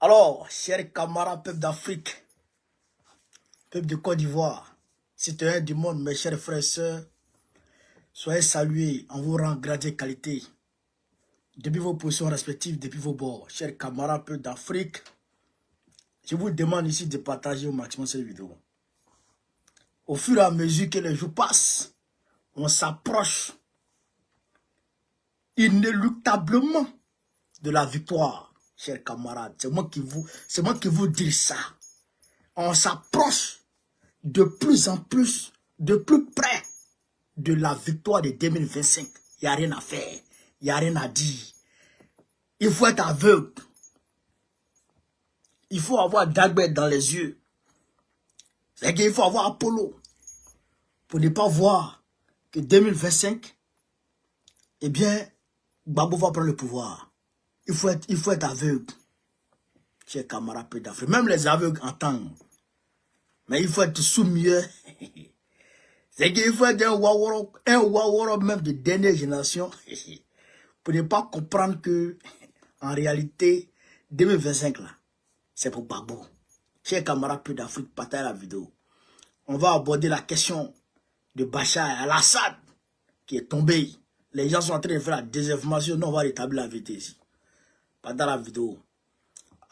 Alors, chers camarades, peuple d'Afrique, peuple de Côte d'Ivoire, citoyens du monde, mes chers frères et sœurs, soyez salués en vous rang gradé qualité. Depuis vos positions respectives, depuis vos bords, chers camarades, peuple d'Afrique, je vous demande ici de partager au maximum cette vidéo. Au fur et à mesure que les jours passent, on s'approche inéluctablement de la victoire, chers camarades. C'est moi qui vous dis ça. On s'approche de plus en plus, de plus près de la victoire de 2025. Il n'y a rien à faire, il n'y a rien à dire. Il faut être aveugle. Il faut avoir Dagbert dans les yeux. C'est qu'il faut avoir Apollo pour ne pas voir que 2025, eh bien, Gbagbo va prendre le pouvoir. Il faut être aveugle. Chers camarades d'Afrique, même les aveugles entendent. Mais il faut être soumis. C'est qu'il faut être un Waworo même de dernière génération pour ne pas comprendre que, en réalité, 2025 là, c'est pour Gbagbo. Chers camarades d'Afrique, partagez la vidéo. On va aborder la question de Bachar el-Assad qui est tombé. Les gens sont en train de faire la désinformation. Nous, on va rétablir la vérité ici. Pendant la vidéo.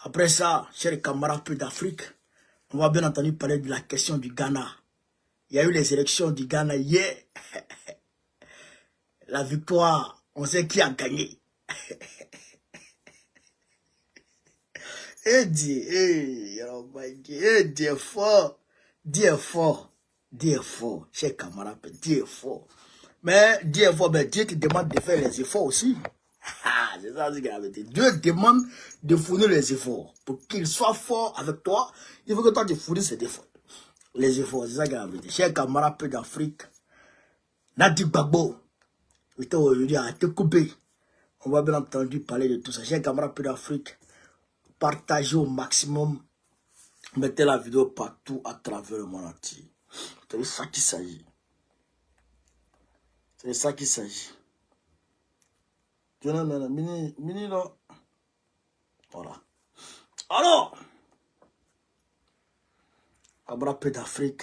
Après ça, chers camarades d'Afrique, on va bien entendu parler de la question du Ghana. Il y a eu les élections du Ghana hier. La victoire, on sait qui a gagné. Dieu est fort. Dieu est fort. Dieu est fort. Chers camarades, Dieu est fort. Mais Dieu est fort, mais Dieu te demande de faire les efforts aussi. C'est ça, c'est la vérité. Dieu demande de fournir les efforts. Pour qu'il soit fort avec toi, il faut que toi tu fournisses ces efforts. Les efforts, c'est ça qui est la vérité. Chers camarades d'Afrique, Nadi Gbagbo, aujourd'hui a été coupé. On va bien entendu parler de tout ça. Chers camarades d'Afrique, partagez au maximum. Mettez la vidéo partout à travers le monde entier. C'est de ça qu'il s'agit. C'est de ça qu'il s'agit. Mini là. Voilà. Alors, camarades d'Afrique,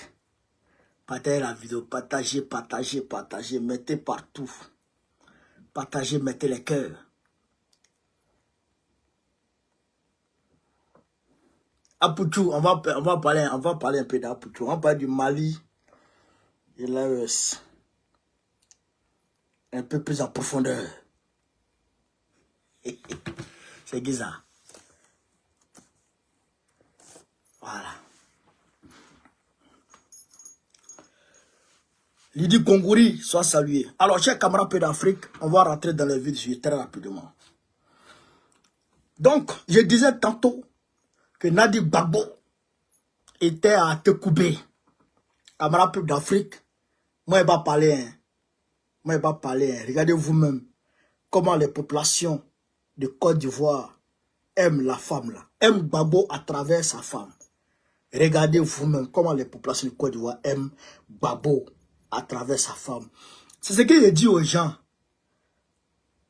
partagez la vidéo, partagez, mettez partout. Partagez, mettez les cœurs. Apoutou, on va parler un peu d'Apoutou. On va parler du Mali et l'AES. Un peu plus en profondeur. C'est Giza. Voilà. Lydie Congouri, soit salué. Alors, chers camarades d'Afrique, on va rentrer dans les vies du sujet très rapidement. Donc, je disais tantôt que Nadi Gbagbo était à Tekoubé. Camarades d'Afrique, moi, il va parler. Moi, il va parler. Regardez vous-même comment les populations de Côte d'Ivoire aiment la femme là. Aiment Gbagbo à travers sa femme. Regardez vous-même comment les populations de Côte d'Ivoire aiment Gbagbo à travers sa femme. C'est ce qu'il dit aux gens.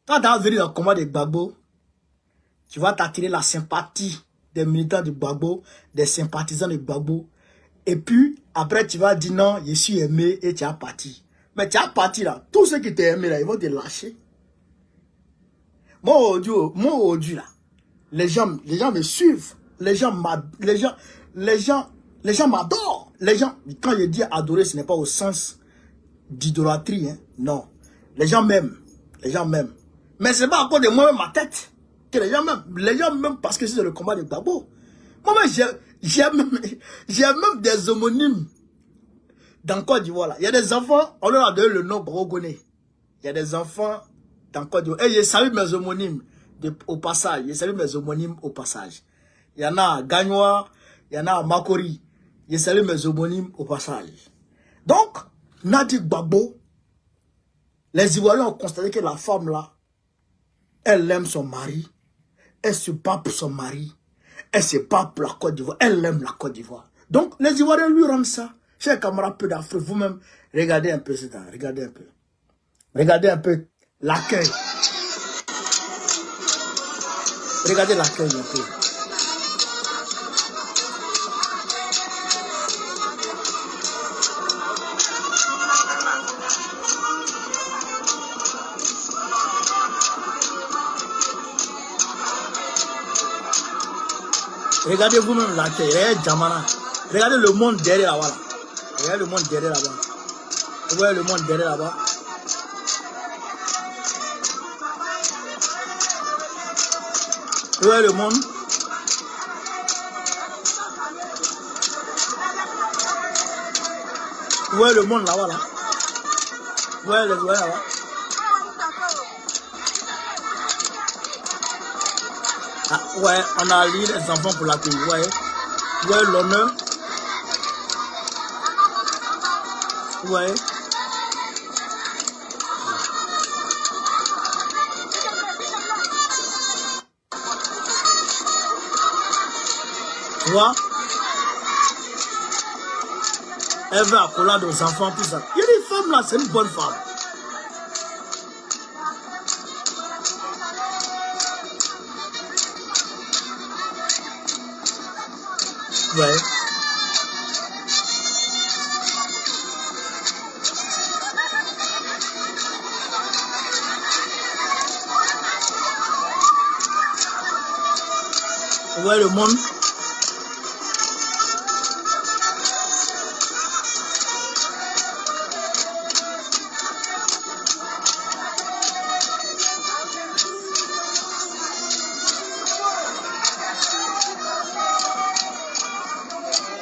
Quand tu vas venir dans le combat de Gbagbo, tu vas t'attirer la sympathie des militants de Gbagbo, des sympathisants de Gbagbo. Et puis, après, tu vas dire non, je suis aimé et tu as parti. Mais tu as parti là. Tous ceux qui t'aiment là, ils vont te lâcher. Moi, aujourd'hui là, les gens me suivent. Les gens m'adorent. Les gens, quand je dis adorer, ce n'est pas au sens d'idolâtrie, hein. Non. Les gens m'aiment. Mais c'est pas à cause de moi-même ma tête que les gens m'aiment parce que c'est le combat de Gbagbo. Moi-même, j'ai même des homonymes dans Côte d'Ivoire là. Il y a des enfants, on leur a donné le nom Brogoné. Il y a des enfants dans Côte d'Ivoire. Et je salue mes homonymes au passage. Il y en a à Gagnoa, il y en a à Makori. Je salue mes homonymes au passage. Donc, Nadi Gbagbo, les Ivoiriens ont constaté que la femme là, elle aime son mari, elle se bat pour son mari, elle se bat pour la Côte d'Ivoire, elle aime la Côte d'Ivoire. Donc, les Ivoiriens lui rendent ça. Chers camarades d'Afrique, vous-même, regardez un peu ça, regardez un peu. Regardez un peu l'accueil. Regardez l'accueil un peu. Regardez vous-même la terre. Regardez Jamana. Regardez le monde derrière là-bas. Là. Regardez le monde derrière là-bas. Vous voyez le monde derrière là-bas. Vous voyez le monde. Vous voyez le monde là-bas là. Vous voyez le monde là-bas. Ah, ouais, on a lié les enfants pour l'accueil. Vous voyez l'honneur. Vous voyez. Tu vois. Elle veut accolade aux enfants, tout ça. Il y a des femmes là, c'est une bonne femme. Ouais. Ouais, le monde.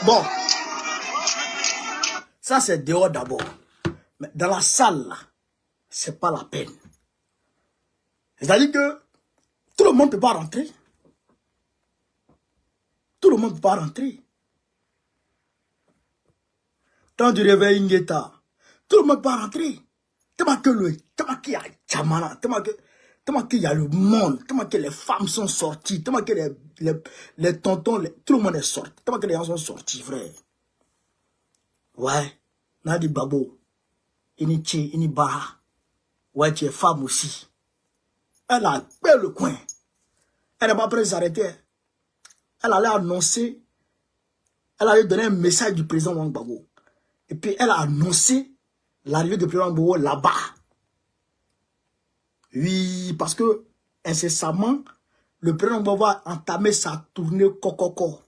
Bon, ça c'est dehors d'abord. Mais dans la salle, là, c'est pas la peine. C'est-à-dire que tout le monde ne peut pas rentrer. Tout le monde ne peut pas rentrer. Tant du réveil, Ingeta, tout le monde ne peut pas rentrer. Tellement qu'il y a Chamana, tellement qu'il y a le monde, tellement que les femmes sont sorties, tellement que les tontons, tout le monde est sorti, tellement que les gens sont sortis, frère. Ouais, Nadi Babo, Ini Bara, ouais, tu es femme aussi. Elle a peur le coin. Elle n'a pas prêt de s'arrêter. Elle allait annoncer, elle allait donner un message du président Wang Babo. Et puis elle a annoncé l'arrivée du président Wang Babo là-bas. Oui, parce que incessamment, le président Wang Babo va entamer sa tournée Kokoko.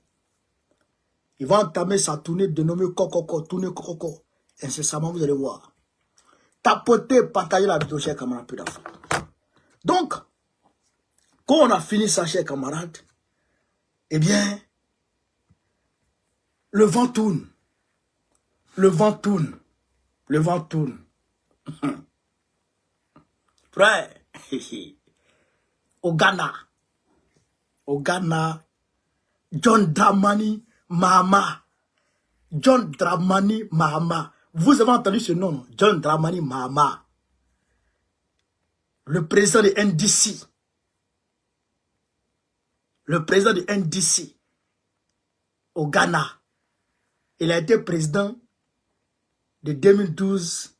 Il va entamer sa tournée dénommée Kokoko, tournée Kokoko. Incessamment, vous allez voir. Tapotez, partagez la vidéo, chers camarades, peu d'affaires. Donc, quand on a fini ça, chers camarades, eh bien, le vent tourne. Le vent tourne. Le vent tourne. Frère, au Ghana, John Dramani Mahama. John Dramani Mahama. Vous avez entendu ce nom, non? John Dramani Mahama. Le président de NDC. Le président de NDC au Ghana. Il a été président de 2012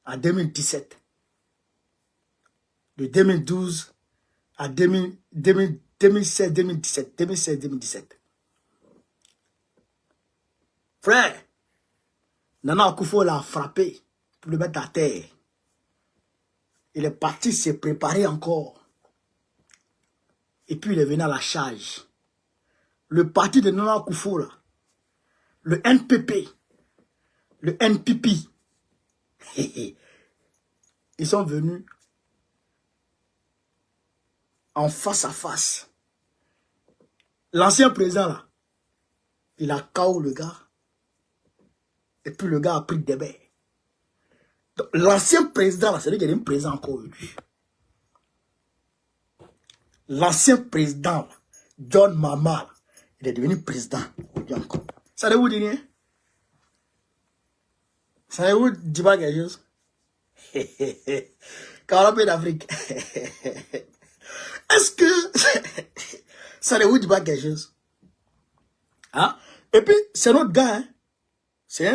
à 2017. De 2012 à 2016-2017. 2016-2017. Frère, Nana Akufo l'a frappé pour le mettre à terre. Il est parti se préparer encore. Et puis il est venu à la charge. Le parti de Nana Akufo, là, le NPP, le NPP, ils sont venus en face à face. L'ancien président, là, il a KO le gars. Et puis le gars a pris des bains. L'ancien président, c'est lui qui est devenu président encore aujourd'hui. L'ancien président, John Mahama, il est devenu président aujourd'hui encore. Ça vous dit rien? Ça vous dit pas quelque chose? Quand on a d'Afrique. Est-ce que ça ne vous dit pas quelque chose? Hein? Et puis, c'est notre gars, hein? C'est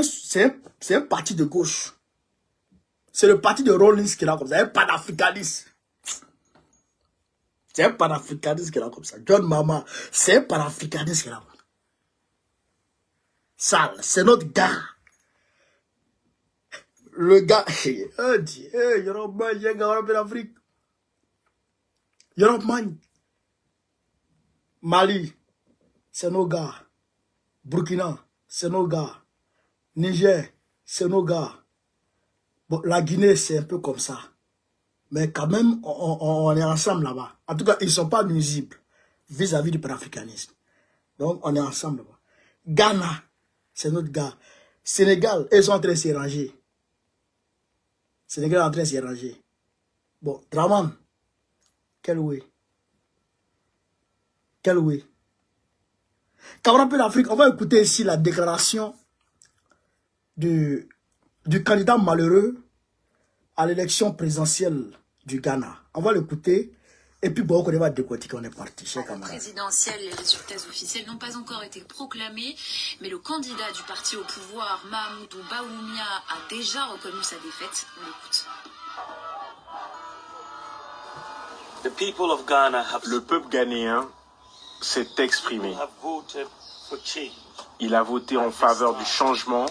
un parti de gauche. C'est le parti de Rawlings qui est là comme ça. Un panafricaniste. C'est un panafricaniste qui est là comme ça. John Mahama, c'est un panafricaniste qui est là comme ça. Sale, c'est notre gars. Le gars, oh Dieu, Europe, il y a un gars en Afrique. Europe, Mali, c'est nos gars. Burkina, c'est nos gars. Niger, c'est nos gars. Bon, la Guinée, c'est un peu comme ça. Mais quand même, on est ensemble là-bas. En tout cas, ils ne sont pas nuisibles vis-à-vis du panafricanisme. Donc, on est ensemble là-bas. Ghana, c'est notre gars. Sénégal, ils sont en train de s'y ranger. Sénégal est en train de s'y ranger. Bon, Draman, quel oui. Quel oui. Quand on rappelle l'Afrique, on va écouter ici la déclaration du candidat malheureux à l'élection présidentielle du Ghana. On va l'écouter. Et puis, bon, on va décortiquer, on est parti, chers camarades. Présidentielle, les résultats officiels n'ont pas encore été proclamés, mais le candidat du parti au pouvoir, Mahamudu Bawumia, a déjà reconnu sa défaite. On l'écoute. Le peuple ghanéen s'est exprimé. Il a voté en faveur du changement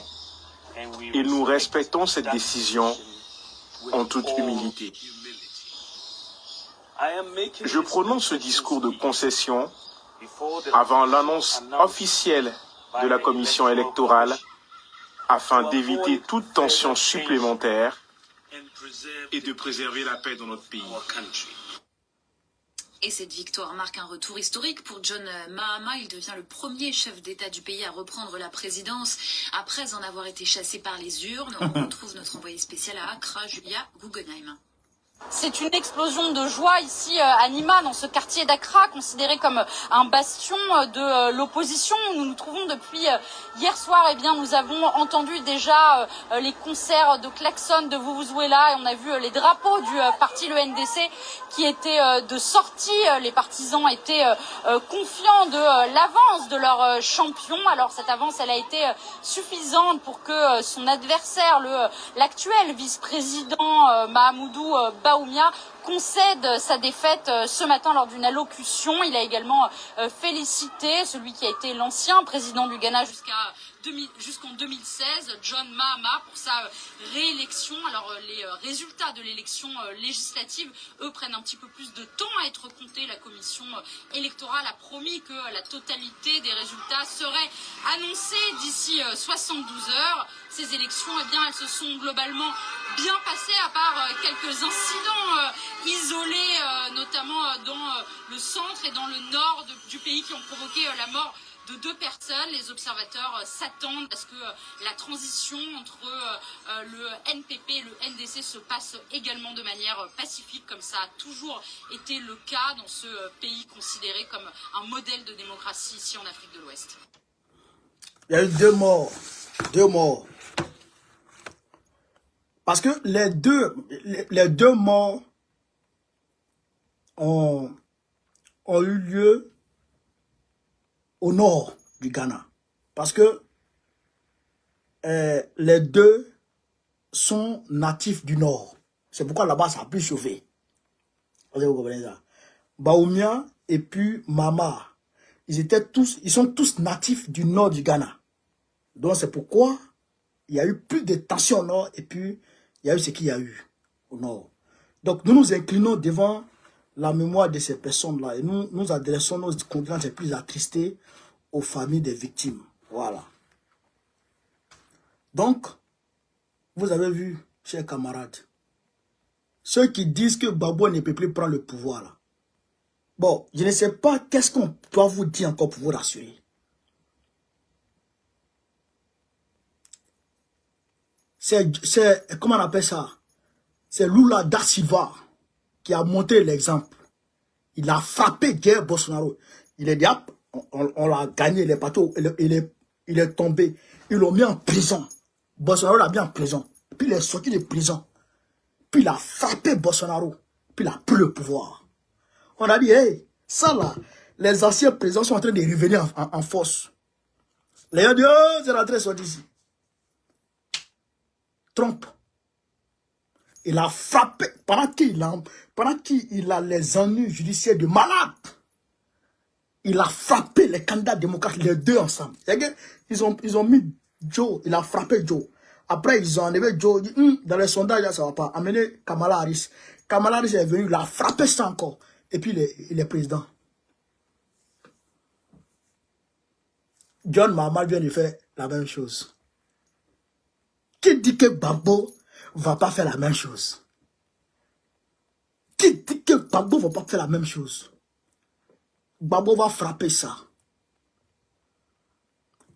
et nous respectons cette décision en toute humilité. Je prononce ce discours de concession avant l'annonce officielle de la commission électorale afin d'éviter toute tension supplémentaire et de préserver la paix dans notre pays. Et cette victoire marque un retour historique pour John Mahama. Il devient le premier chef d'État du pays à reprendre la présidence après en avoir été chassé par les urnes. On retrouve notre envoyée spéciale à Accra, Julia Guggenheim. C'est une explosion de joie ici à Nima, dans ce quartier d'Accra, considéré comme un bastion de l'opposition. Nous nous trouvons depuis hier soir. Eh bien, nous avons entendu déjà les concerts de klaxon de Vuvuzela et on a vu les drapeaux du parti, le NDC, qui étaient de sortie. Les partisans étaient confiants de l'avance de leur champion. Alors cette avance, elle a été suffisante pour que son adversaire, l'actuel vice-président Mahamudu Bawumia, concède sa défaite ce matin lors d'une allocution. Il a également félicité celui qui a été l'ancien président du Ghana jusqu'en 2016, John Mahama, pour sa réélection. Alors les résultats de l'élection législative, eux, prennent un petit peu plus de temps à être comptés. La commission électorale a promis que la totalité des résultats serait annoncée d'ici 72 heures. Ces élections, eh bien, elles se sont globalement bien passées, à part quelques incidents isolés, notamment dans le centre et dans le nord du pays, qui ont provoqué la mort de 2 personnes. Les observateurs s'attendent à ce que la transition entre le NPP et le NDC se passe également de manière pacifique, comme ça a toujours été le cas dans ce pays considéré comme un modèle de démocratie ici en Afrique de l'Ouest. Il y a eu 2 morts. 2 morts. Parce que les deux morts ont eu lieu au nord du Ghana. Parce que les deux sont natifs du nord. C'est pourquoi là-bas, ça a pu chauffer. Vous comprenez ça? Bawumia et puis Mama, ils sont tous natifs du nord du Ghana. Donc c'est pourquoi il y a eu plus de tensions au nord et puis il y a eu ce qu'il y a eu au nord. Donc nous nous inclinons devant la mémoire de ces personnes-là et nous adressons nos condoléances les plus attristées aux familles des victimes. Voilà. Donc, vous avez vu, chers camarades, ceux qui disent que Gbagbo ne peut plus prendre le pouvoir là. Bon, je ne sais pas qu'est-ce qu'on doit vous dire encore pour vous rassurer. C'est comment on appelle ça? C'est Lula da Silva qui a montré l'exemple. Il a frappé Jair Bolsonaro. Il est diable, on l'a gagné, les bateaux, il est tombé. Ils l'ont mis en prison. Bolsonaro l'a mis en prison. Puis il est sorti de prison. Puis il a frappé Bolsonaro. Puis il a pris le pouvoir. On a dit, hey, ça là, les anciens présidents sont en train de revenir en force. Les gens disent, oh, c'est rentré, sorti ici. Trump. Il a frappé, pendant qu'il a les ennuis judiciaires de malade. Il a frappé les candidats démocrates, les deux ensemble. Ils ont mis Joe, il a frappé Joe. Après, ils ont enlevé Joe, dans les sondages, ça ne va pas. Amener Kamala Harris. Kamala Harris est venu, il a frappé ça encore. Et puis, il est président. John Mahama vient de faire la même chose. Qui dit que Gbagbo ne va pas faire la même chose? Qui dit que Gbagbo ne va pas faire la même chose? Gbagbo va frapper ça.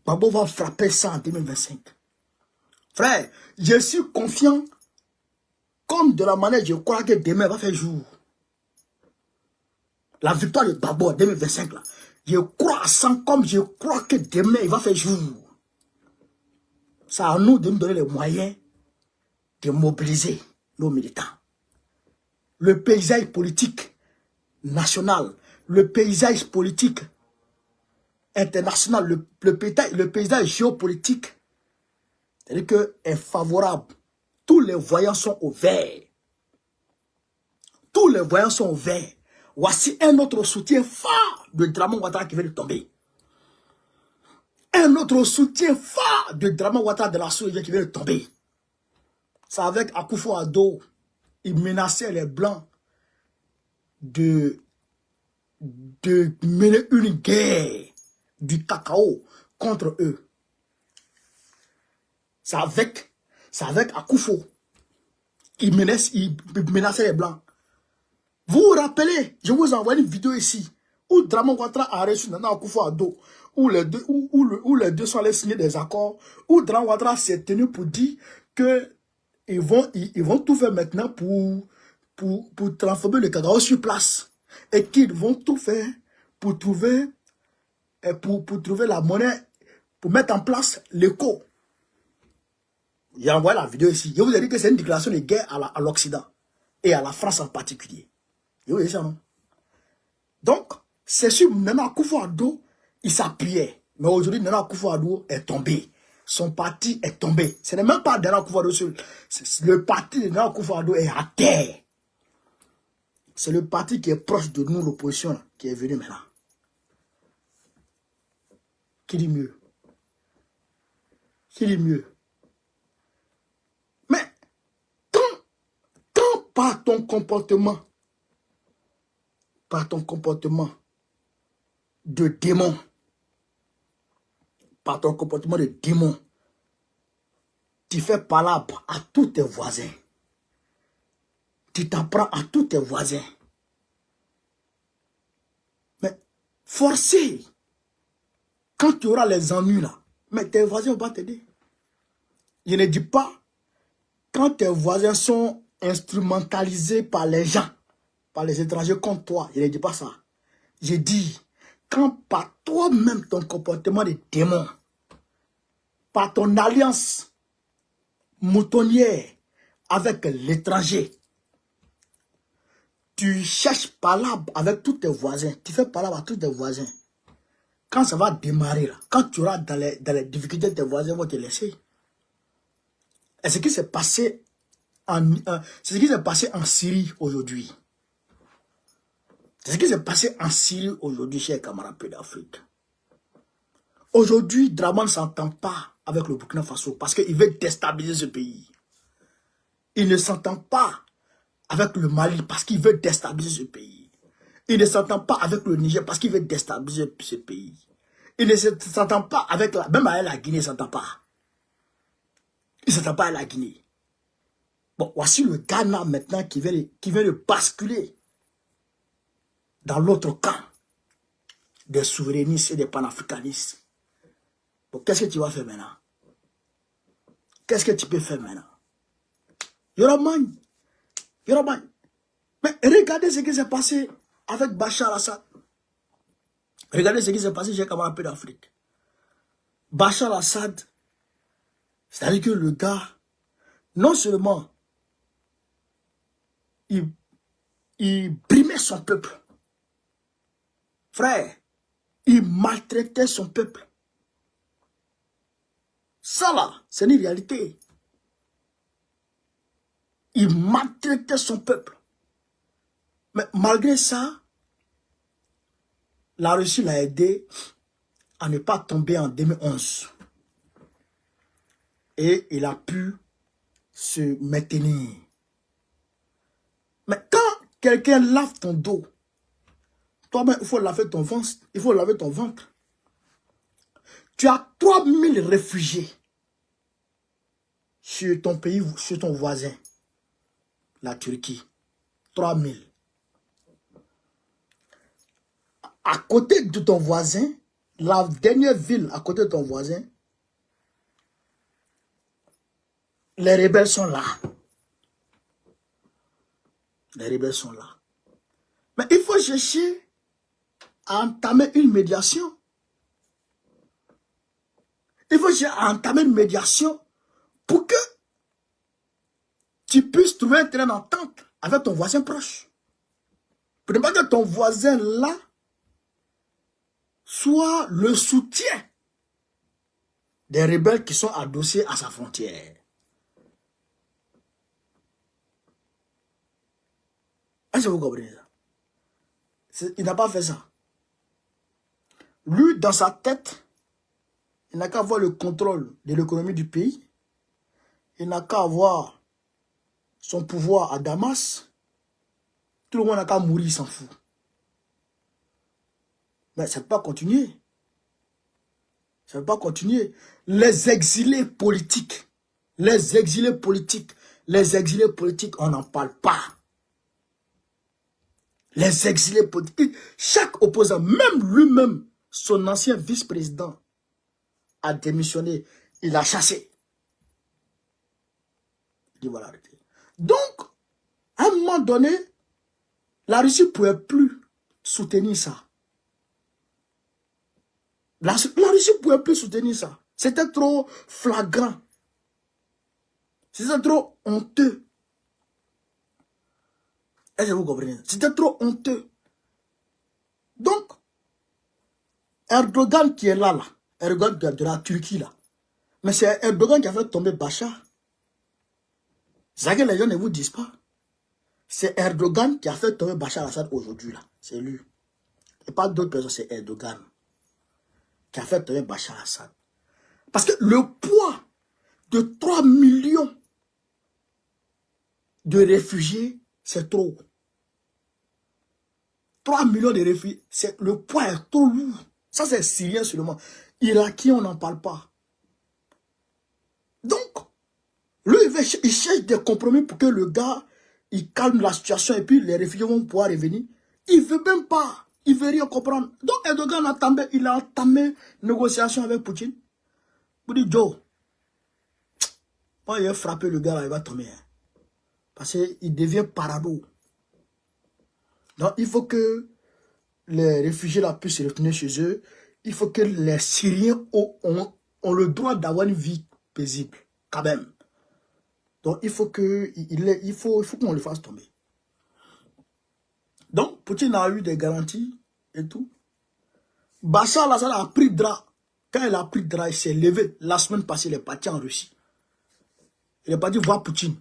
Gbagbo va frapper ça en 2025. Frère, je suis confiant comme de la manière je crois que demain va faire jour. La victoire de Gbagbo en 2025 là. Je crois à 100 comme je crois que demain il va faire jour. C'est à nous de nous donner les moyens de mobiliser nos militants. Le paysage politique national, le paysage politique international, le paysage géopolitique, c'est-à-dire que est favorable. Tous les voyants sont au vert. Tous les voyants sont au vert. Voici un autre soutien phare de Dramane Ouattara qui vient de tomber. Un autre soutien phare de Dramane Ouattara de la Sourire qui vient de tomber. C'est avec Akufo-Addo. Il menaçait les Blancs de mener une guerre du cacao contre eux. C'est avec Akufo. Il menaçait les Blancs. Vous vous rappelez, je vous envoie une vidéo ici, où Dramane Ouattara a reçu Nana Akufo-Addo, où les deux sont allés signer des accords, où Dramane Ouattara s'est tenu pour dire que ils vont tout faire maintenant pour transformer le cacao sur place. Et qu'ils vont tout faire pour trouver la monnaie, pour mettre en place l'éco. J'ai envoyé la vidéo ici. Je vous ai dit que c'est une déclaration de guerre à l'Occident. Et à la France en particulier. Vous voyez ça, non? Donc, c'est sur Nana Akufo-Addo, il s'appuyait. Mais aujourd'hui, Nana Akufo-Addo est tombé. Son parti est tombé. Ce n'est même pas Nana Akufo-Addo seul. Le parti de Nana Akufo-Addo est à terre. C'est le parti qui est proche de nous, l'opposition, qui est venu maintenant. Qui dit mieux? Qui dit mieux? Mais, quand par ton comportement de démon, tu fais palabre à tous tes voisins. Tu t'en prends à tous tes voisins. Mais forcé, quand tu auras les ennuis là, mais tes voisins vont t'aider. Je ne dis pas quand tes voisins sont instrumentalisés par les gens, par les étrangers contre toi. Je ne dis pas ça. Je dis, quand par toi-même ton comportement de démon, par ton alliance moutonnière avec l'étranger, tu cherches palabre avec tous tes voisins, tu fais palabre à tous tes voisins. Quand ça va démarrer, là, quand tu auras dans les difficultés, tes voisins vont te laisser. Et ce qui s'est passé en Syrie aujourd'hui. C'est ce qui s'est passé en Syrie aujourd'hui, chers camarades d'Afrique. Aujourd'hui, Dramane ne s'entend pas avec le Burkina Faso parce qu'il veut déstabiliser ce pays. Il ne s'entend pas avec le Mali parce qu'il veut déstabiliser ce pays. Il ne s'entend pas avec le Niger parce qu'il veut déstabiliser ce pays. Il ne s'entend pas avec même avec la Guinée, il ne s'entend pas. Il ne s'entend pas avec la Guinée. Bon, voici le Ghana maintenant qui vient de basculer dans l'autre camp des souverainistes et des panafricanistes. Bon, qu'est-ce que tu vas faire maintenant? Qu'est-ce que tu peux faire maintenant? Yoraman. Mais regardez ce qui s'est passé avec Bachar al-Assad. Regardez ce qui s'est passé chez camarades d'Afrique. Bachar al-Assad, c'est-à-dire que le gars, non seulement il brimait son peuple, frère, il maltraitait son peuple. Ça là, c'est une réalité. Il maltraitait son peuple. Mais malgré ça, la Russie l'a aidé à ne pas tomber en 2011. Et il a pu se maintenir. Mais quand quelqu'un lave ton dos, toi-même, il faut laver ton ventre. Tu as 3000 réfugiés sur ton pays, sur ton voisin, la Turquie. 3000. À côté de ton voisin, la dernière ville à côté de ton voisin, les rebelles sont là. Les rebelles sont là. Mais il faut chercher à entamer une médiation. Il faut chercher à entamer une médiation pour que tu puisses trouver un terrain d'entente avec ton voisin proche. Pour ne pas que ton voisin là soit le soutien des rebelles qui sont adossés à sa frontière. Est-ce que vous comprenez ça? Il n'a pas fait ça. Lui, dans sa tête, il n'a qu'à avoir le contrôle de l'économie du pays. Il n'a qu'à avoir son pouvoir à Damas. Tout le monde n'a qu'à mourir, il s'en fout. Mais ça ne peut pas continuer. Ça ne peut pas continuer. Les exilés politiques, on n'en parle pas. Les exilés politiques, chaque opposant, même lui-même, son ancien vice-président, a démissionné, il a chassé. Il dit voilà, arrêtez. Donc, à un moment donné, la Russie ne pouvait plus soutenir ça. La Russie ne pouvait plus soutenir ça. C'était trop flagrant. C'était trop honteux. Est-ce que vous comprenez? C'était trop honteux. Donc, Erdogan qui est là, Erdogan de la Turquie, là. Mais c'est Erdogan qui a fait tomber Bachar. C'est ça que les gens ne vous disent pas. C'est Erdogan qui a fait tomber Bachar al-Assad aujourd'hui, là. C'est lui. Et pas d'autres personnes, c'est Erdogan qui a fait tomber Bachar al-Assad. Parce que le poids de 3 millions de réfugiés, c'est trop. 3 millions de réfugiés, le poids est trop lourd. Ça, c'est syrien seulement. Irakien, on n'en parle pas. Donc, lui, il cherche des compromis pour que le gars, il calme la situation et puis les réfugiés vont pouvoir revenir. Il ne veut même pas. Il ne veut rien comprendre. Donc, Erdogan il a entamé négociation avec Poutine. Il dit, Joe, moi, il a frappé le gars, là, il va tomber. Hein. Parce qu'il devient parano. Donc, il faut que les réfugiés là puissent se retourner chez eux. Il faut que les Syriens ont le droit d'avoir une vie paisible, quand même. Donc, il faut qu'on le fasse tomber. Donc, Poutine a eu des garanties et tout. Bachar al-Assad a pris drap. Quand il a pris drap, il s'est levé. La semaine passée, il est parti en Russie. Il est parti voir Poutine.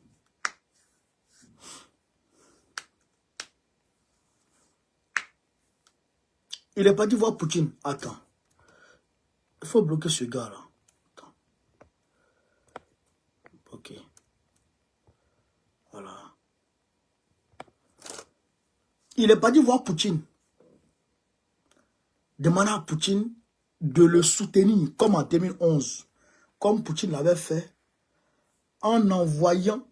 Il est parti voir Poutine. Attends. Il faut bloquer ce gars-là. Attends. Ok. Voilà. Il est parti voir Poutine. Demander à Poutine de le soutenir comme en 2011. Comme Poutine l'avait fait. En envoyant,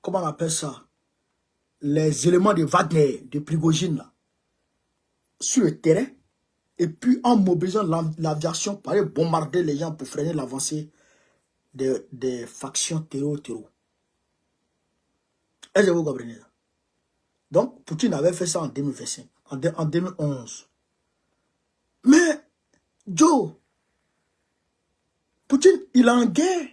comment on appelle ça? Les éléments de Wagner, de Prigogine, là, sur le terrain, et puis en mobilisant l'aviation pour aller bombarder les gens pour freiner l'avancée des factions terreau. Est-ce que vous comprenez ça? Donc, Poutine avait fait ça en 2025, en 2011. Mais, Joe, Poutine, il est en guerre.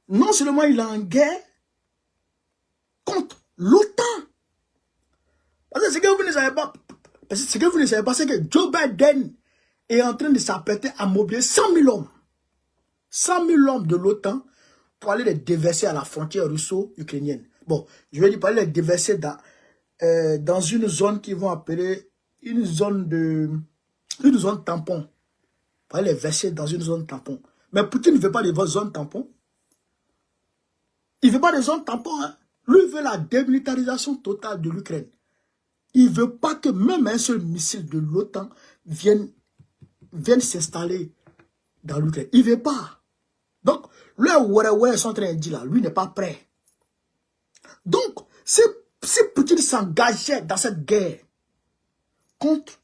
Non seulement il est en guerre, contre l'OTAN. Parce que ce que vous ne savez pas, c'est que Joe Biden est en train de s'apprêter à mobiliser 100 000 hommes. 100 000 hommes de l'OTAN pour aller les déverser à la frontière russo-ukrainienne. Bon, je vais dire pour aller les déverser dans une zone qu'ils vont appeler une zone tampon. Pour aller les verser dans une zone tampon. Mais Poutine ne veut pas de zone tampon. Il ne veut pas de zone tampon, hein. Lui, il veut la démilitarisation totale de l'Ukraine. Il ne veut pas que même un seul missile de l'OTAN vienne s'installer dans l'Ukraine. Il ne veut pas. Donc, là où ils sont en train de dire là, lui n'est pas prêt. Donc, si Poutine s'engageait dans cette guerre contre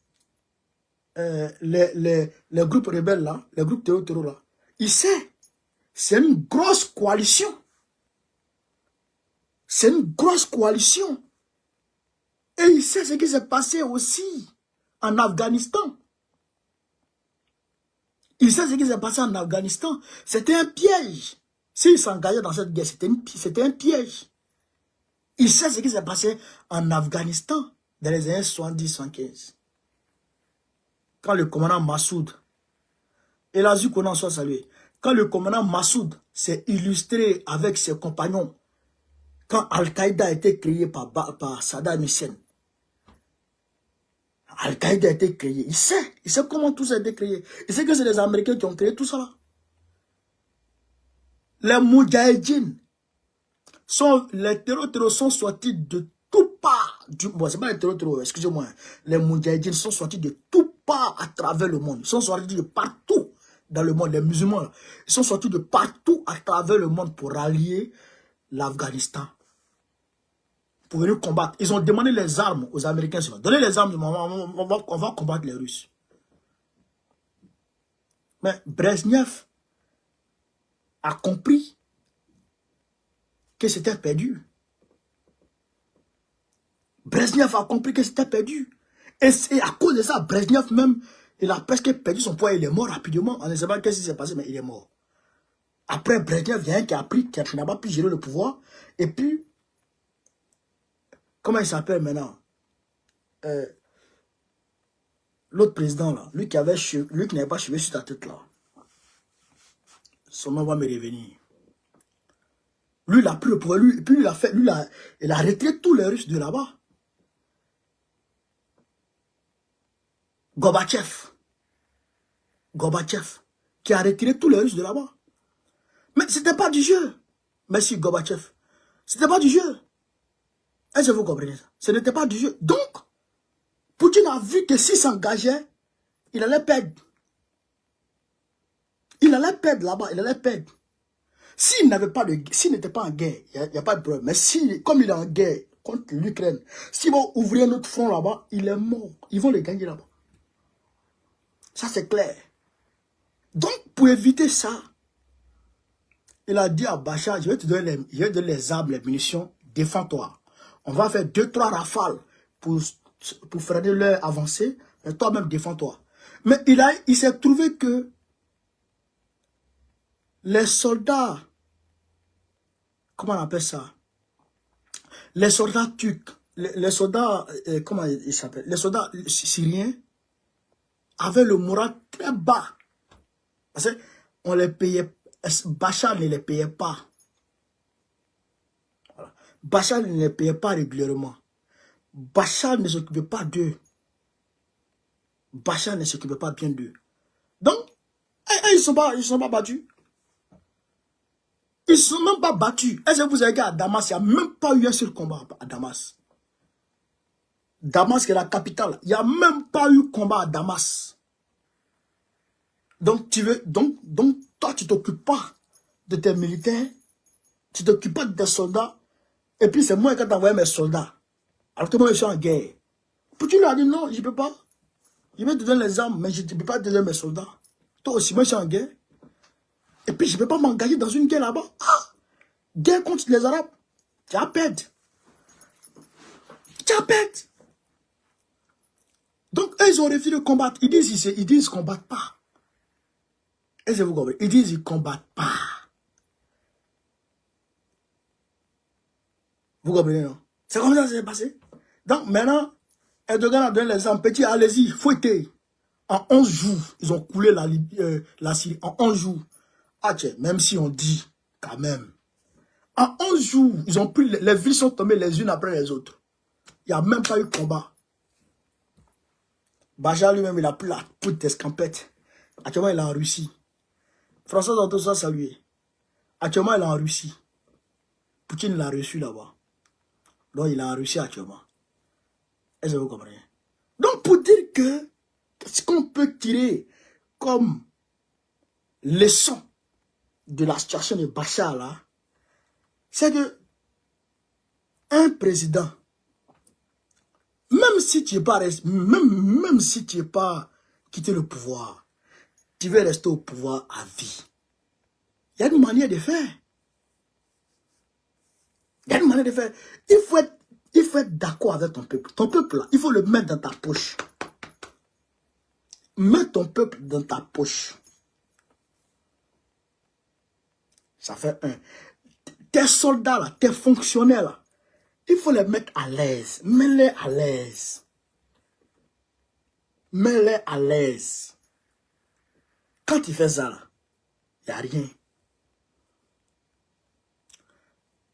les groupes rebelles là, les groupes terroristes là, il sait, c'est une grosse coalition. C'est une grosse coalition. Et il sait ce qui s'est passé aussi en Afghanistan. Il sait ce qui s'est passé en Afghanistan. C'était un piège. S'il s'engageait dans cette guerre, c'était un piège. Il sait ce qui s'est passé en Afghanistan dans les années 70-75. Quand le commandant Massoud, et là, qu'on en soit salué, quand le commandant Massoud s'est illustré avec ses compagnons, quand Al-Qaïda a été créé par Saddam Hussein, Al-Qaïda a été créé, il sait comment tout ça a été créé. Il sait que c'est les Américains qui ont créé tout ça là. Les Moudjahidines, les terroristes sont sortis de tout part. Bon, c'est pas les terroristes, excusez-moi. Les Moudjahidines sont sortis de tout part à travers le monde. Ils sont sortis de partout dans le monde. Les musulmans, ils sont sortis de partout à travers le monde pour rallier l'Afghanistan. Pour venir combattre. Ils ont demandé les armes aux Américains. Donnez les armes, on va combattre les Russes. Mais Brezhnev a compris que c'était perdu. Brezhnev a compris que c'était perdu. Et à cause de ça, Brezhnev même, il a presque perdu son poids. Il est mort rapidement. On ne sait pas ce qui s'est passé, mais il est mort. Après, Brezhnev, il y a un qui a pris, qui n'a pas pu gérer le pouvoir. Et puis, comment il s'appelle maintenant? L'autre président là, lui qui n'avait pas cheveux sur ta tête là. Son nom va me revenir. Lui, il a pris le pouvoir, puis il a retiré tous les Russes de là-bas. Gorbatchev, qui a retiré tous les Russes de là-bas. Mais c'était pas du jeu. Merci Gorbatchev. C'était pas du jeu. Est-ce que vous comprenez ça? Ce n'était pas du jeu. Donc, Poutine a vu que s'il s'engageait, il allait perdre. Il allait perdre là-bas, il allait perdre. S'il n'était pas en guerre, il n'y a pas de problème. Mais comme il est en guerre contre l'Ukraine, s'ils vont ouvrir notre front là-bas, il est mort. Ils vont les gagner là-bas. Ça, c'est clair. Donc, pour éviter ça, il a dit à Bachar, je vais te donner les armes, les munitions, défends-toi. On va faire 2-3 rafales pour freiner leur avancée, mais toi-même, défends-toi. Mais il s'est trouvé que les soldats, comment on appelle ça? Les soldats turcs, les soldats, comment ils s'appellent? Les soldats syriens avaient le moral très bas. Parce qu'on les payait, Bachar ne les payait pas. Voilà. Bachar ne les payait pas régulièrement. Bachar ne s'occupait pas d'eux. Bachar ne s'occupait pas bien d'eux. Donc, ils ne sont pas battus. Ils ne sont même pas battus. Est-ce que vous avez dit à Damas, il n'y a même pas eu un seul combat à Damas. Damas, qui est la capitale. Il n'y a même pas eu combat à Damas. Donc, toi, tu ne t'occupes pas de tes militaires. Tu ne t'occupes pas de tes soldats. Et puis, c'est moi qui ai envoyé mes soldats. Alors que moi, je suis en guerre. Puis tu lui as dit non, je ne peux pas. Je vais te donner les armes, mais je ne peux pas te donner mes soldats. Toi aussi, moi, je suis en guerre. Et puis, je ne peux pas m'engager dans une guerre là-bas. Ah, guerre contre les Arabes. Tu as perdre. Tu as perdre. Donc, eux, ils ont refusé de combattre. Ils disent qu'ils ne combattent pas. Est-ce que vous comprenez? Ils disent qu'ils ne combattent pas. Vous comprenez, non? C'est comme ça que ça s'est passé. Donc, maintenant, Erdogan a donné les armes. Petit, allez-y, fouettez. En 11 jours, ils ont coulé la Syrie. En 11 jours. Ah tiens, même si on dit, quand même. En 11 jours, ils ont pris, les villes sont tombées les unes après les autres. Il n'y a même pas eu de combat. Bachar lui-même, il a pris la poudre d'escampette. Actuellement, il est en Russie. François Zanto soit salué. Actuellement, il est en Russie. Poutine l'a reçu là-bas. Donc, il est en Russie actuellement. Est-ce que vous comprenez? Donc, pour dire que ce qu'on peut tirer comme leçon de la situation de Bachar, là, c'est que un président, même si tu n'es pas, même si tu n'es pas quitté le pouvoir, tu veux rester au pouvoir à vie. Il y a une manière de faire. Il y a une manière de faire. Il faut être d'accord avec ton peuple. Ton peuple, là, il faut le mettre dans ta poche. Mets ton peuple dans ta poche. Ça fait un. Tes soldats, là, tes fonctionnaires, là, il faut les mettre à l'aise. Mets-les à l'aise. Mets-les à l'aise. Quand tu fais ça, là, il n'y a rien.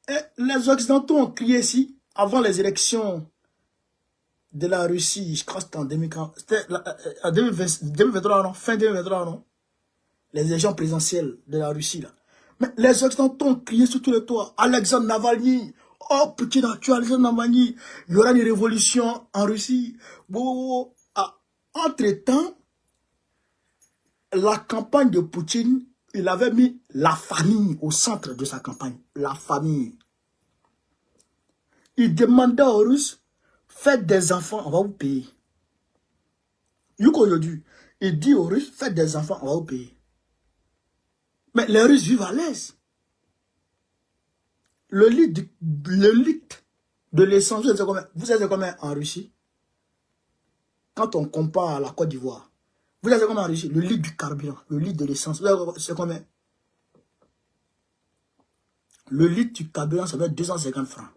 Et les Occidentaux ont crié ici, avant les élections de la Russie, je crois que c'était en 2040, c'était en 2023, non? Fin 2023, non? Les élections présidentielles de la Russie, là. Mais les Occidentaux ont crié sur tous les toits. Alexandre Navalny, oh, Poutine a tué Alexandre Navalny, il y aura une révolution en Russie. Bon, entre-temps, la campagne de Poutine, il avait mis la famille au centre de sa campagne. La famille. Il demandait aux Russes, faites des enfants, on va vous payer. Aujourd'hui, il dit aux Russes, faites des enfants, on va vous payer. Mais les Russes vivent à l'aise. Le litre de l'essence, vous savez combien en Russie? Quand on compare à la Côte d'Ivoire, vous savez combien en Russie? Le litre du carburant, le litre de l'essence, c'est combien? Le litre du carburant, ça va être 250 francs.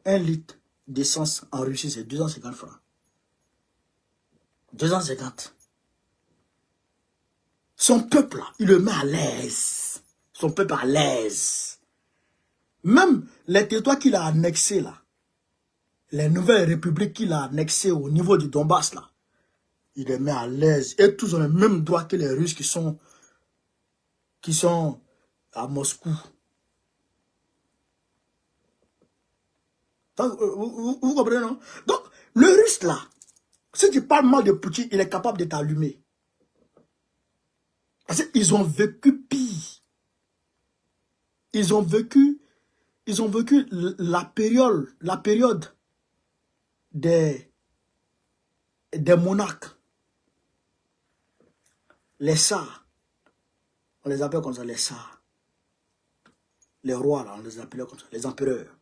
Un litre d'essence en Russie, c'est 250 francs. 250. Son peuple, là, il le met à l'aise. Son peuple à l'aise. Même les territoires qu'il a annexés, là, les nouvelles républiques qu'il a annexées au niveau du Donbass, là, il les met à l'aise. Et tous ont le même droit que les Russes qui sont à Moscou. Vous comprenez, non? Donc, le Russe, là, si tu parles mal de Poutine, il est capable de t'allumer. Parce qu'ils ont vécu pire. Ils ont vécu la période des monarques. Les tsars. On les appelle comme ça, les tsars. Les rois, là, on les appelait comme ça, les empereurs.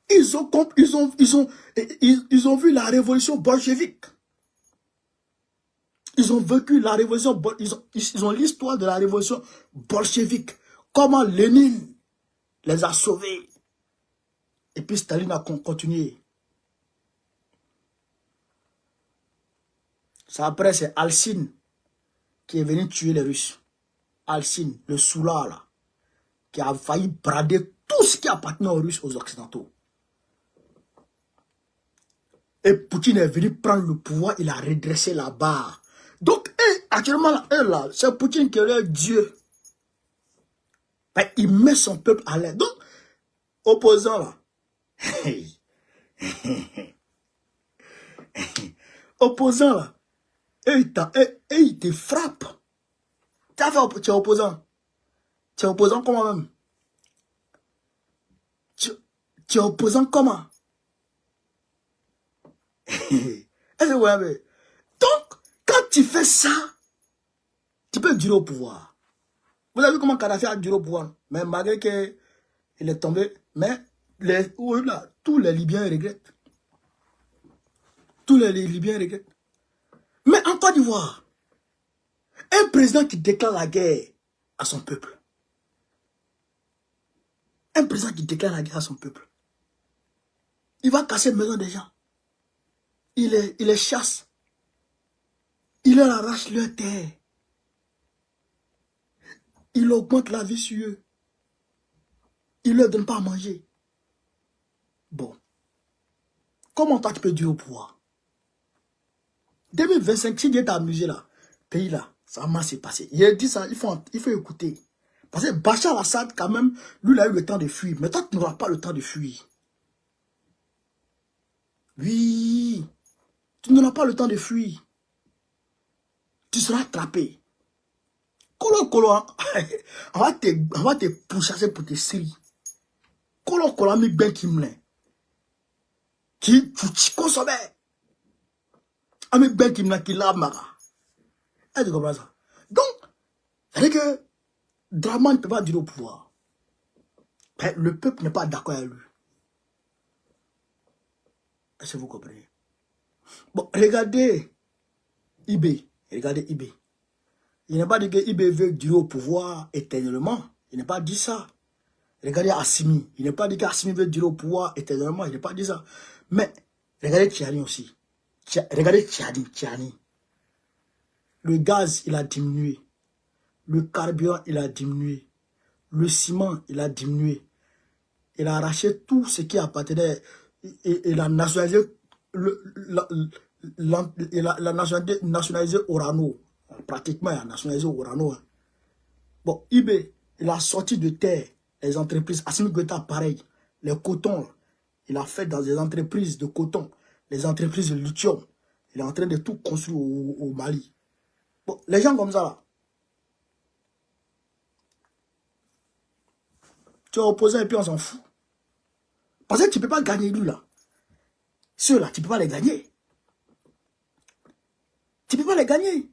Ils ont vu la révolution bolchevique. Ils ont vécu la révolution, ils ont l'histoire de la révolution bolchevique. Comment Lénine les a sauvés. Et puis Staline a continué. Ça après, c'est Alcine qui est venu tuer les Russes. Alcine, le soulard là, qui a failli brader tout ce qui appartenait aux Russes, aux Occidentaux. Et Poutine est venu prendre le pouvoir, il a redressé la barre. Donc, actuellement, là, c'est Poutine qui est leur Dieu. Ben, il met son peuple à l'aise. Donc, opposant là, opposant là, et il te frappe. Tu es opposant. Tu es opposant comment même? Tu es opposant comment? Est-ce que vous voyez? Donc, quand tu fais ça, tu peux durer au pouvoir. Vous avez vu comment Kadhafi a duré au pouvoir? Mais malgré qu'il est tombé, mais tous les Libyens regrettent. Tous les Libyens regrettent. Mais en Côte d'Ivoire, un président qui déclare la guerre à son peuple. Un président qui déclare la guerre à son peuple. Il va casser les maisons des gens. Il les chasse. Il leur arrache leur terre. Il augmente la vie sur eux. Il ne leur donne pas à manger. Bon. Comment toi tu peux durer au pouvoir? 2025, si Dieu t'a amusé là, pays là, ça va mal se passer. Il a dit ça, il faut écouter. Parce que Bachar al-Assad, quand même, lui, il a eu le temps de fuir. Mais toi, tu n'auras pas le temps de fuir. Oui, tu n'auras pas le temps de fuir. Tu seras attrapé. Kolo kolo, hein. on va te pourchasser pour tes séries. Kolo kolo, mi ben qui me qui tu consomme. Ami ben qui me qui lave mara. Est-ce que tu comprends ça? Donc, c'est que Draman ne peut pas durer au pouvoir. Mais le peuple n'est pas d'accord avec lui. Est-ce que vous comprenez? Bon, regardez Ibé. Regardez Ibé. Il n'a pas dit que Ibé veut durer au pouvoir éternellement. Il n'a pas dit ça. Regardez Assimi. Il n'a pas dit qu'Assimi veut durer au pouvoir éternellement. Il n'a pas dit ça. Mais, regardez Tchani aussi. Regardez Tchani. Le gaz, il a diminué. Le carburant, il a diminué. Le ciment, il a diminué. Il a arraché tout ce qui appartenait. Il a nationalisé il a nationalisé Orano. Pratiquement, il a nationalisé Orano. Hein. Bon, Ibé, il a sorti de terre les entreprises. Assimi Goïta, pareil. Les cotons, il a fait dans des entreprises de coton, les entreprises de lithium. Il est en train de tout construire au Mali. Bon, les gens comme ça, là. Tu es opposé et puis on s'en fout. Parce que tu ne peux pas gagner lui, là. Ceux-là, tu ne peux pas les gagner. Tu ne peux pas les gagner.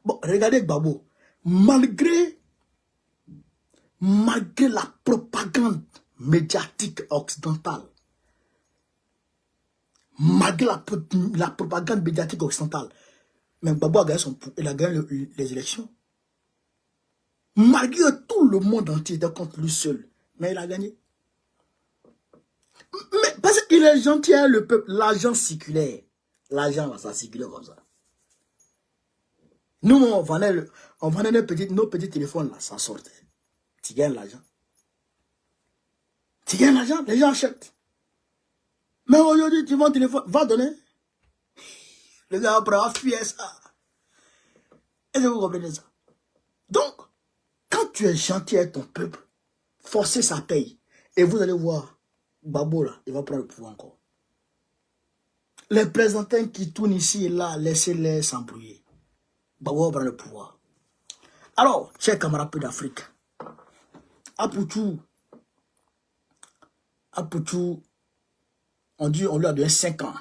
Bon, regardez Gbagbo. Malgré la propagande médiatique occidentale, malgré la propagande médiatique occidentale, même Gbagbo a gagné il a gagné les élections. Malgré tout le monde entier était contre lui seul, mais il a gagné. Mais parce qu'il est gentil, hein, le peuple, l'argent circulaire. L'argent, ça circule comme ça. Nous, on vendait nos petits téléphones, là, ça sortait. Tu gagnes l'argent. Tu gagnes l'argent, les gens achètent. Mais aujourd'hui, tu vends un téléphone, va donner. Le gars après va fuir ça. Est-ce que vous comprenez ça? Donc, quand tu es gentil avec ton peuple, forcer ça paye. Et vous allez voir, Gbagbo là, il va prendre le pouvoir encore. Les représentants qui tournent ici et là, laissez-les s'embrouiller. Gbagbo va prendre le pouvoir. Alors, chers camarades d'Afrique, Apoutou, on lui a donné 5 ans.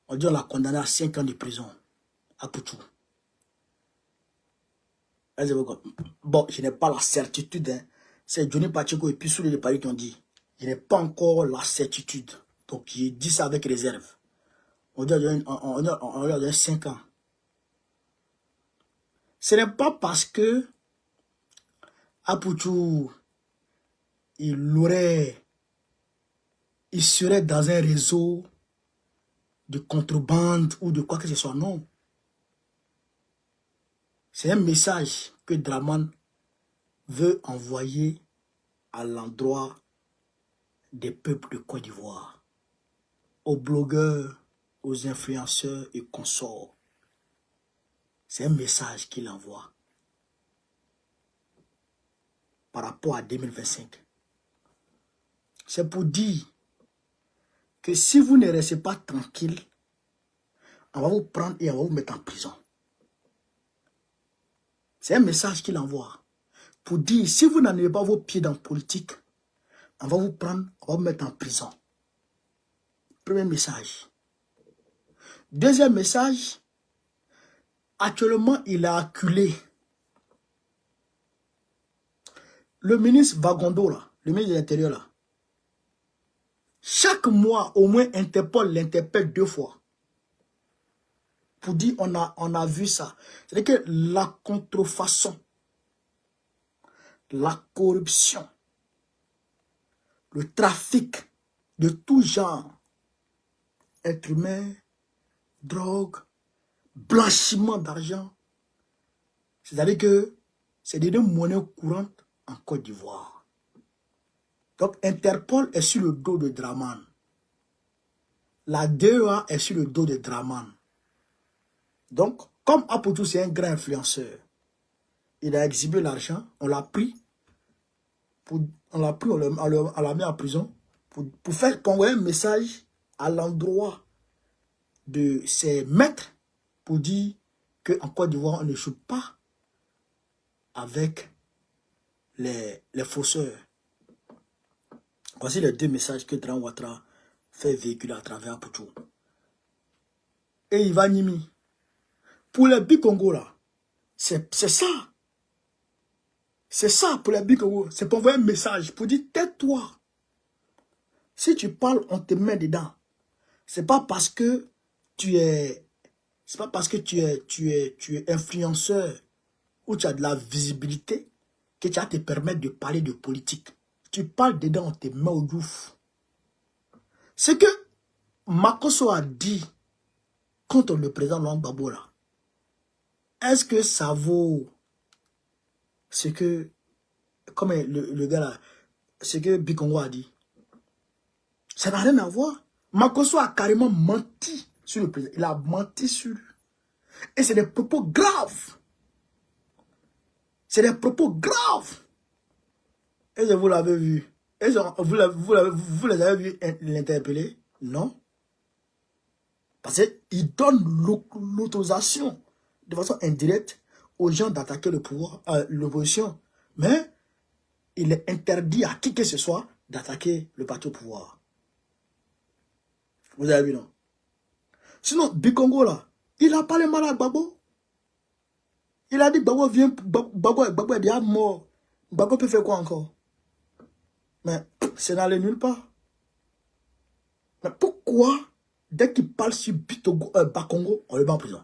On dit on l'a condamné à 5 ans de prison. Apoutou. Bon, je n'ai pas la certitude. Hein. C'est Johnny Pacheco et puis Souley de Paris qui ont dit. Je n'ai pas encore la certitude. Donc, je dis ça avec réserve. On lui a donné 5 ans. Ce n'est pas parce que Apoutou, il serait dans un réseau de contrebande ou de quoi que ce soit. Non. C'est un message que Draman veut envoyer à l'endroit des peuples de Côte d'Ivoire, aux blogueurs, aux influenceurs et consorts. C'est un message qu'il envoie par rapport à 2025. C'est pour dire que si vous ne restez pas tranquille, on va vous prendre et on va vous mettre en prison. C'est un message qu'il envoie. Pour dire, si vous n'en avez pas vos pieds dans la politique, on va vous prendre, on va vous mettre en prison. Premier message. Deuxième message, actuellement, il a acculé le ministre Vagondo, là, le ministre de l'Intérieur, là. Chaque mois, au moins, Interpol l'interpelle 2 fois. Pour dire, on a vu ça. C'est-à-dire que la contrefaçon, la corruption, le trafic de tout genre, être humain, drogue, blanchiment d'argent, c'est-à-dire que c'est des monnaies courantes en Côte d'Ivoire. Donc, Interpol est sur le dos de Draman. La DEA est sur le dos de Draman. Donc, comme Apoutou, c'est un grand influenceur, il a exhibé l'argent, on l'a pris, on l'a mis en prison pour envoyer un message à l'endroit de ses maîtres pour dire qu'en Côte d'Ivoire, on ne joue pas avec les fausseurs. Voici les deux messages que Dran Ouattara fait véhiculer à travers Poutou. Et il va Nimi. Pour les Bikongo là, c'est ça. C'est ça pour les Bikongo. C'est pour envoyer un message, pour dire tais-toi. Si tu parles, on te met dedans. C'est pas parce que tu es... C'est pas parce que tu es influenceur ou tu as de la visibilité que tu vas te permettre de parler de politique. Tu parles dedans, on te met au douf. Ce que Makosso a dit contre le président Laurent Gbagbo là, est-ce que ça vaut ce que, comme le gars là, ce que Bikongo a dit? Ça n'a rien à voir. Makosso a carrément menti sur le président. Il a menti sur lui. Et c'est des propos graves. C'est des propos graves. Et vous l'avez vu. Et vous les avez vu l'interpeller? Non. Parce qu'il donne l'autorisation de façon indirecte aux gens d'attaquer le pouvoir, l'opposition. Mais il est interdit à qui que ce soit d'attaquer le parti au pouvoir. Vous avez vu, non? Sinon, Bikongo là, il a parlé mal à Gbagbo. Il a dit Gbagbo vient, Gbagbo est déjà mort. Gbagbo peut faire quoi encore? Mais c'est n'allait nulle part. Mais pourquoi, dès qu'il parle sur Bakongo, on le met en prison?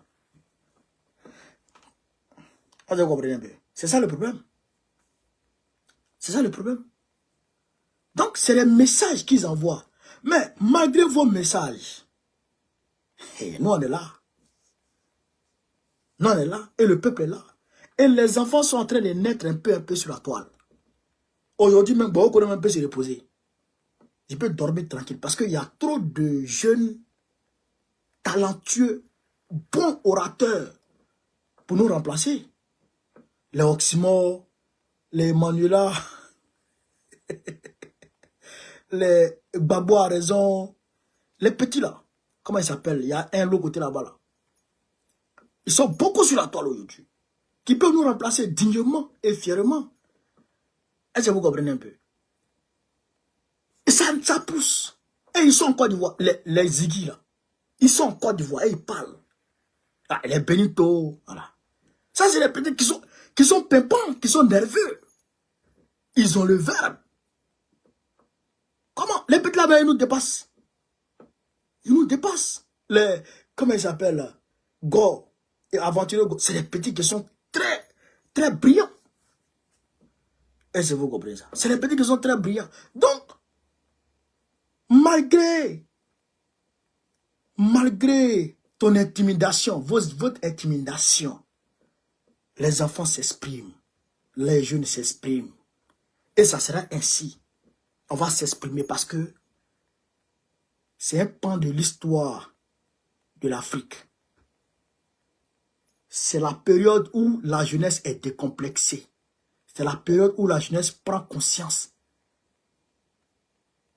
C'est ça le problème. C'est ça le problème. Donc, c'est les messages qu'ils envoient. Mais malgré vos messages, nous on est là. Nous on est là. Et le peuple est là. Et les enfants sont en train de naître un peu sur la toile. Aujourd'hui même, beaucoup on un peu se reposer. Je peux dormir tranquille. Parce qu'il y a trop de jeunes, talentueux, bons orateurs pour nous remplacer. Les Oxymore, les Manuela, les Babo a raison, les petits là, comment ils s'appellent? Il y a un lot côté là-bas là. Ils sont beaucoup sur la toile aujourd'hui. Qui peuvent nous remplacer dignement et fièrement. Est-ce que vous comprenez un peu? Et ça pousse. Et ils sont en Côte d'Ivoire, les Ziggy là. Ils sont en Côte d'Ivoire et ils parlent. Ah, les Benito, voilà. Ça c'est les petits qui sont pimpants, qui sont nerveux. Ils ont le verbe. Comment? Les petits là-bas, ils nous dépassent. Ils nous dépassent. Comment ils s'appellent? Go et Aventureux Go. C'est les petits qui sont très, très brillants. Est-ce que vous comprenez ça? C'est les petits qui sont très brillants. Donc, malgré ton intimidation, votre intimidation, les enfants s'expriment, les jeunes s'expriment. Et ça sera ainsi. On va s'exprimer parce que c'est un pan de l'histoire de l'Afrique. C'est la période où la jeunesse est décomplexée. C'est la période où la jeunesse prend conscience.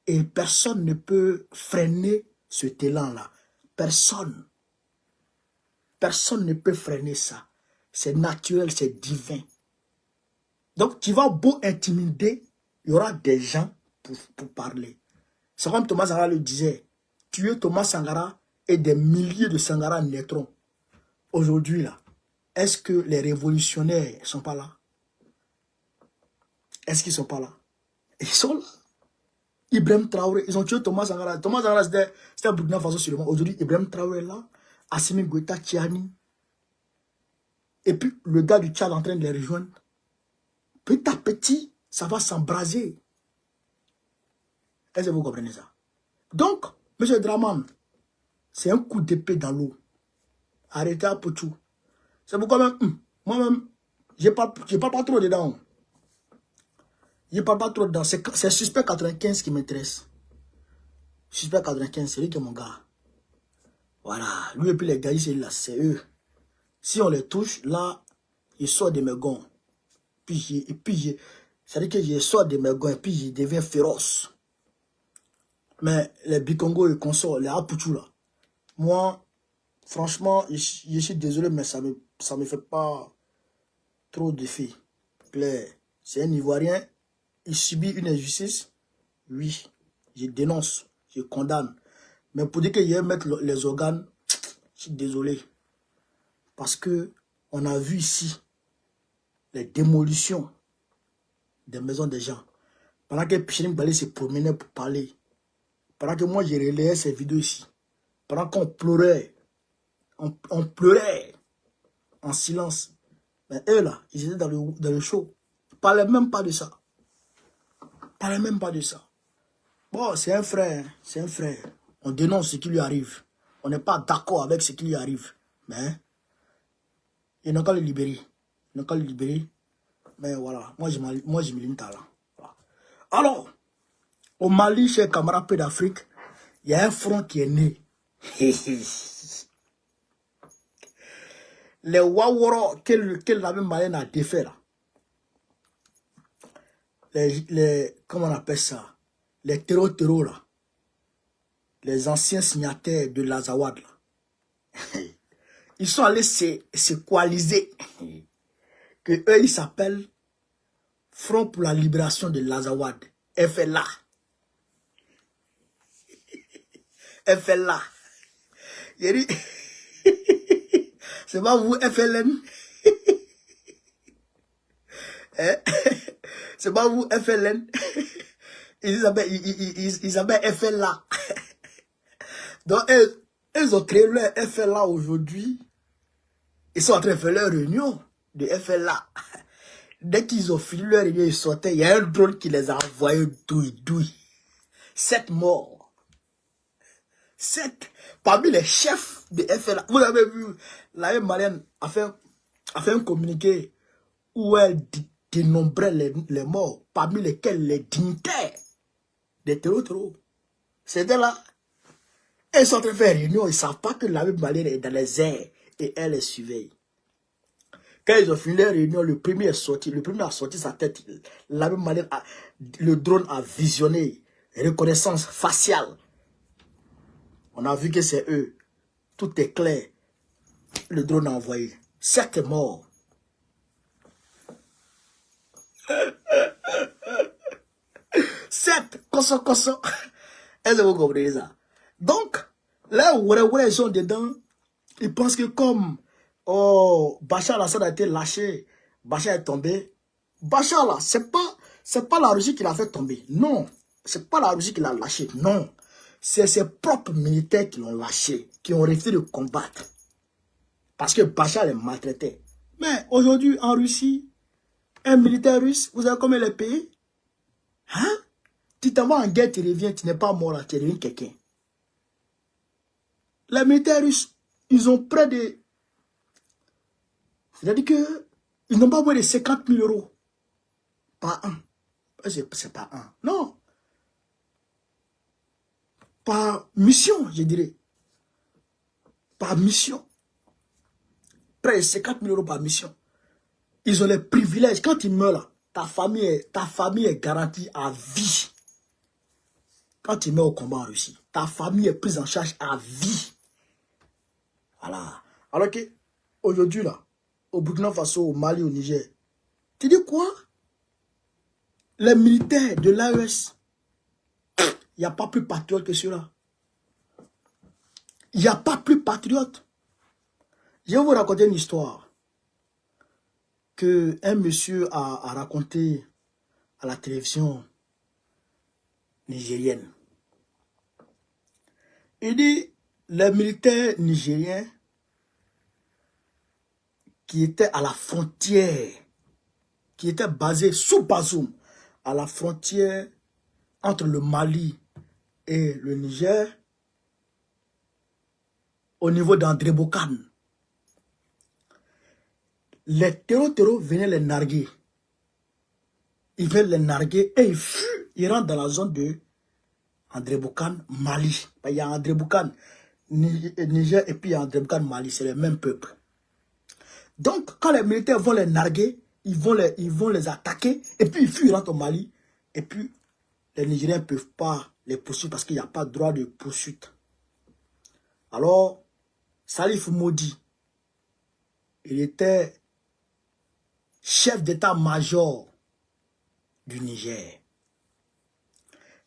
Et personne ne peut freiner cet élan-là. Personne. Personne ne peut freiner ça. C'est naturel, c'est divin. Donc, tu vas beau intimider, il y aura des gens pour parler. C'est comme Thomas Sankara le disait. Tuer Thomas Sankara et des milliers de Sankara naîtront. Aujourd'hui, là, est-ce que les révolutionnaires ne sont pas là? Est-ce qu'ils ne sont pas là? Ils sont là. Ibrahim Traoré, ils ont tué Thomas Sankara. Thomas Sankara, c'était un Burkina Faso seulement. Aujourd'hui, Ibrahim Traoré est là. Assimi Goïta, Tchiani. Et puis, le gars du Tchad est en train de les rejoindre. Petit à petit, ça va s'embraser. Est-ce que vous comprenez ça? Donc, M. Draman, c'est un coup d'épée dans l'eau. Arrêtez un peu tout. C'est pourquoi même, moi-même, je ne parle pas trop dedans. Je ne parle pas trop dedans. C'est Suspect 95 qui m'intéresse. Suspect 95, c'est lui qui est mon gars. Voilà. Lui et puis les gars, c'est eux. Si on les touche, là, ils sortent de mes gonds. Ça veut dire que je sors de mes gonds et puis je deviens féroce. Mais les Bikongo et consorts, les Apuchou là, moi, franchement, je suis désolé, mais ça me fait pas trop d'effet. C'est un Ivoirien, il subit une injustice, oui, je dénonce, je condamne. Mais pour dire qu'il va mettre les organes, je suis désolé. Parce que on a vu ici les démolitions des maisons des gens. Pendant que Pichinim Balé se promenait pour parler. Pendant que moi, j'ai relayé ces vidéos ici. Pendant qu'on pleurait. On pleurait en silence. Mais eux là, ils étaient dans le show. Ils ne parlaient même pas de ça. Ils ne parlaient même pas de ça. Bon, c'est un frère. C'est un frère. On dénonce ce qui lui arrive. On n'est pas d'accord avec ce qui lui arrive. Mais il n'a qu'à le libérer. Il n'a qu'à le libérer. Mais voilà, moi je me limite à là. Voilà. Alors, au Mali, chez camarades peu d'Afrique, il y a un front qui est né. Les Waworo que l'armée malienne a défait là. Comment on appelle ça? Les terreaux là. Les anciens signataires de l'Azawad là. Ils sont allés se coaliser. Que eux, ils s'appellent Front pour la libération de l'Azawad. FLA. FLA. Il dit, c'est pas vous, FLN. C'est pas vous, FLN. Ils appellent FLA. Donc, ils ont créé leur FLA aujourd'hui. Ils sont en train de faire leur réunion de FLA. Dès qu'ils ont fini leur réunion, ils sortaient. Il y a un drone qui les a envoyés douille. 7 morts. 7. Parmi les chefs de FLA. Vous avez vu, l'armée malienne a fait un communiqué où elle dénombrait les morts, parmi lesquels les dignitaires des terreaux. C'était là. Ils sont en train de faire réunion. Ils ne savent pas que l'armée malienne est dans les airs et elle les surveille. Quand ils ont fini leur réunion, le premier a sorti sa tête. L'armée malienne, le drone a visionné. Reconnaissance faciale. On a vu que c'est eux. Tout est clair. Le drone a envoyé. 7 morts. Sept. Koso. Est-ce que vous comprenez ça? Donc, là où ils sont dedans, ils pensent que comme Bachar al-Assad a été lâché, Bachar est tombé. Bachar là, c'est pas la Russie qui l'a fait tomber. Non. C'est pas la Russie qui l'a lâché. Non. C'est ses propres militaires qui l'ont lâché, qui ont refusé de combattre. Parce que Bachar les maltraitait. Mais aujourd'hui, en Russie, un militaire russe, vous savez combien il est payé? Hein? Tu t'en vas en guerre, tu reviens, tu n'es pas mort là, tu deviens quelqu'un. Les militaires russes, ils ont près de... C'est-à-dire que ils n'ont pas moins de 50 000 euros par an. C'est pas un. Non. Par mission, je dirais. Par mission. Près de 50 000 euros par mission. Ils ont les privilèges. Quand ils meurent là, ta famille est garantie à vie. Quand tu meurs au combat en Russie, ta famille est prise en charge à vie. Voilà. Alors que aujourd'hui là, au Burkina Faso, au Mali, au Niger, tu dis quoi? Les militaires de l'AES, il n'y a pas plus patriote que ceux-là. Il n'y a pas plus patriote. Je vais vous raconter une histoire que un monsieur a raconté à la télévision nigérienne. Il dit, les militaires nigériens qui étaient à la frontière, qui étaient basés sous Bazoum, à la frontière entre le Mali et le Niger, au niveau d'André Bokane. Les terreaux venaient les narguer. Ils venaient les narguer et ils rentrent dans la zone de André Bokane, Mali. Il y a André Bokane, Niger, et puis il y a André Bokane, Mali. C'est le même peuple. Donc, quand les militaires vont les narguer, ils vont les attaquer, et puis ils rentrent au Mali, et puis les Nigériens ne peuvent pas les poursuivre parce qu'il n'y a pas de droit de poursuite. Alors, Salif Modi, il était chef d'état-major du Niger.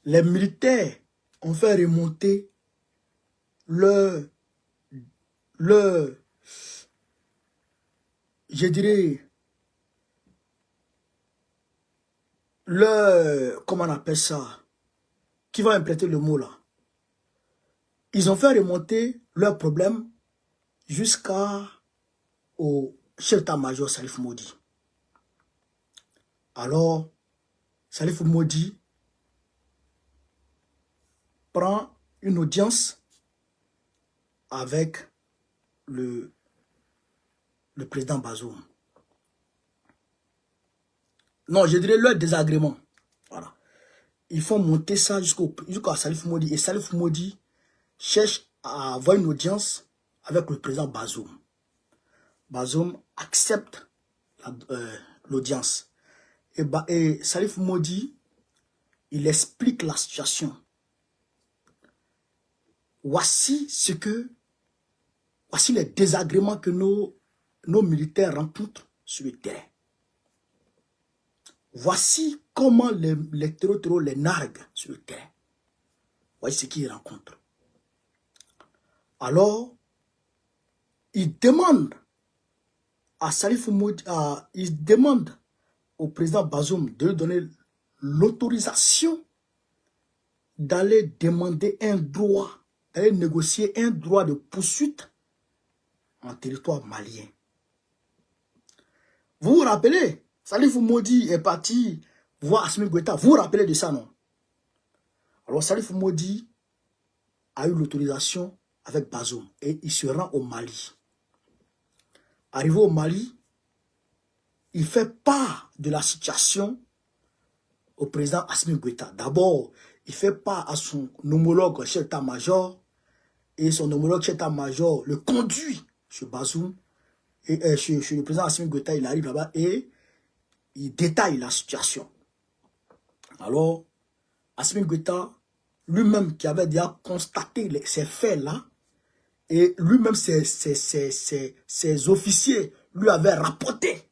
Les militaires ont fait remonter je dirais, comment on appelle ça? Qui va impléter le mot là? Ils ont fait remonter leurs problèmes jusqu'au chef d'état-major Salif Modi. Alors, Salif Modi prend une audience avec le président Bazoum. Non, je dirais leur désagrément. Voilà. Ils font monter ça jusqu'à Salif Modi. Et Salif Modi cherche à avoir une audience avec le président Bazoum. Bazoum accepte l'audience. Et Salif Modi, il explique la situation. Voici les désagréments que nos militaires rencontrent sur le terrain. Voici comment les terroristes les narguent sur le terrain. Voici ce qu'ils rencontrent. Alors, ils demandent à Salif Modi, ils demandent au président Bazoum de lui donner l'autorisation d'aller demander un droit, d'aller négocier un droit de poursuite en territoire malien. Vous vous rappelez, Salif Modi est parti voir Assimi Goïta. Vous vous rappelez de ça, non? Alors Salif Modi a eu l'autorisation avec Bazoum et il se rend au Mali. Arrivé au Mali, il fait part de la situation au président Assimi Goïta. D'abord, il fait part à son homologue chef d'état-major et son homologue chef d'état-major le conduit chez Bazoum et chez le président Assimi Goïta. Il arrive là-bas et il détaille la situation. Alors, Assimi Goïta, lui-même qui avait déjà constaté ces faits-là, et lui-même, ses officiers lui avaient rapporté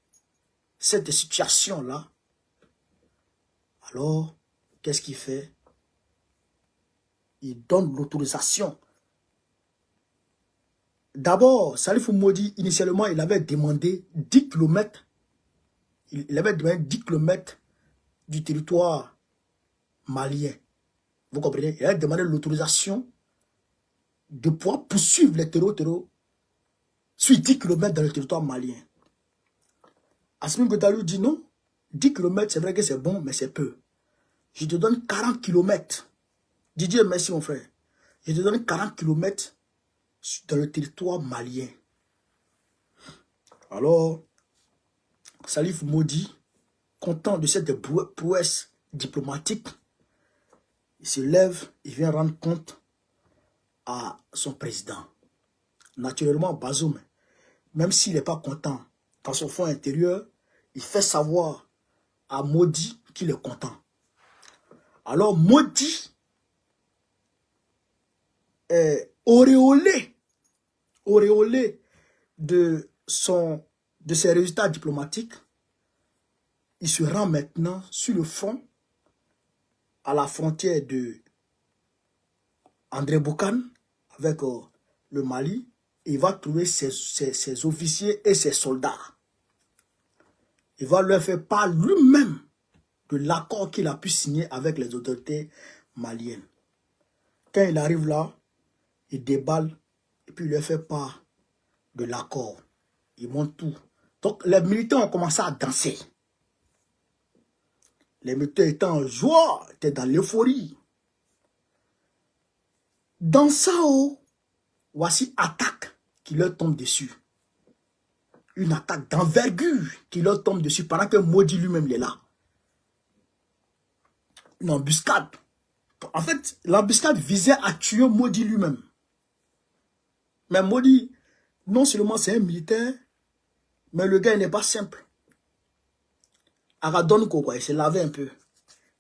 cette situation-là. Alors, qu'est-ce qu'il fait? Il donne l'autorisation. D'abord, Salif Modi, initialement, il avait demandé 10 km. Il avait demandé 10 km du territoire malien. Vous comprenez? Il avait demandé l'autorisation de pouvoir poursuivre les terreaux sur 10 km dans le territoire malien. Assimi Goïta lui dit non, 10 km, c'est vrai que c'est bon, mais c'est peu. Je te donne 40 km. Didier, merci mon frère. Je te donne 40 km dans le territoire malien. Alors, Salif Modi, content de cette prouesse diplomatique, il se lève, il vient rendre compte à son président. Naturellement, Bazoum, même s'il n'est pas content, dans son fond intérieur, il fait savoir à Modi qu'il est content. Alors Modi est auréolé de ses résultats diplomatiques. Il se rend maintenant sur le front, à la frontière de André Boucan avec le Mali. Il va trouver ses officiers et ses soldats. Il va leur faire part lui-même de l'accord qu'il a pu signer avec les autorités maliennes. Quand il arrive là, il déballe et puis il leur fait part de l'accord. Il montre tout. Donc les militaires ont commencé à danser. Les militaires étaient en joie, étaient dans l'euphorie. Dans ça, voici attaque qui leur tombe dessus. Une attaque d'envergure qui leur tombe dessus pendant que Modi lui-même est là. Une embuscade. En fait, l'embuscade visait à tuer Modi lui-même. Mais Modi, non seulement c'est un militaire, mais le gars n'est pas simple. Aradon quoi, il s'est lavé un peu.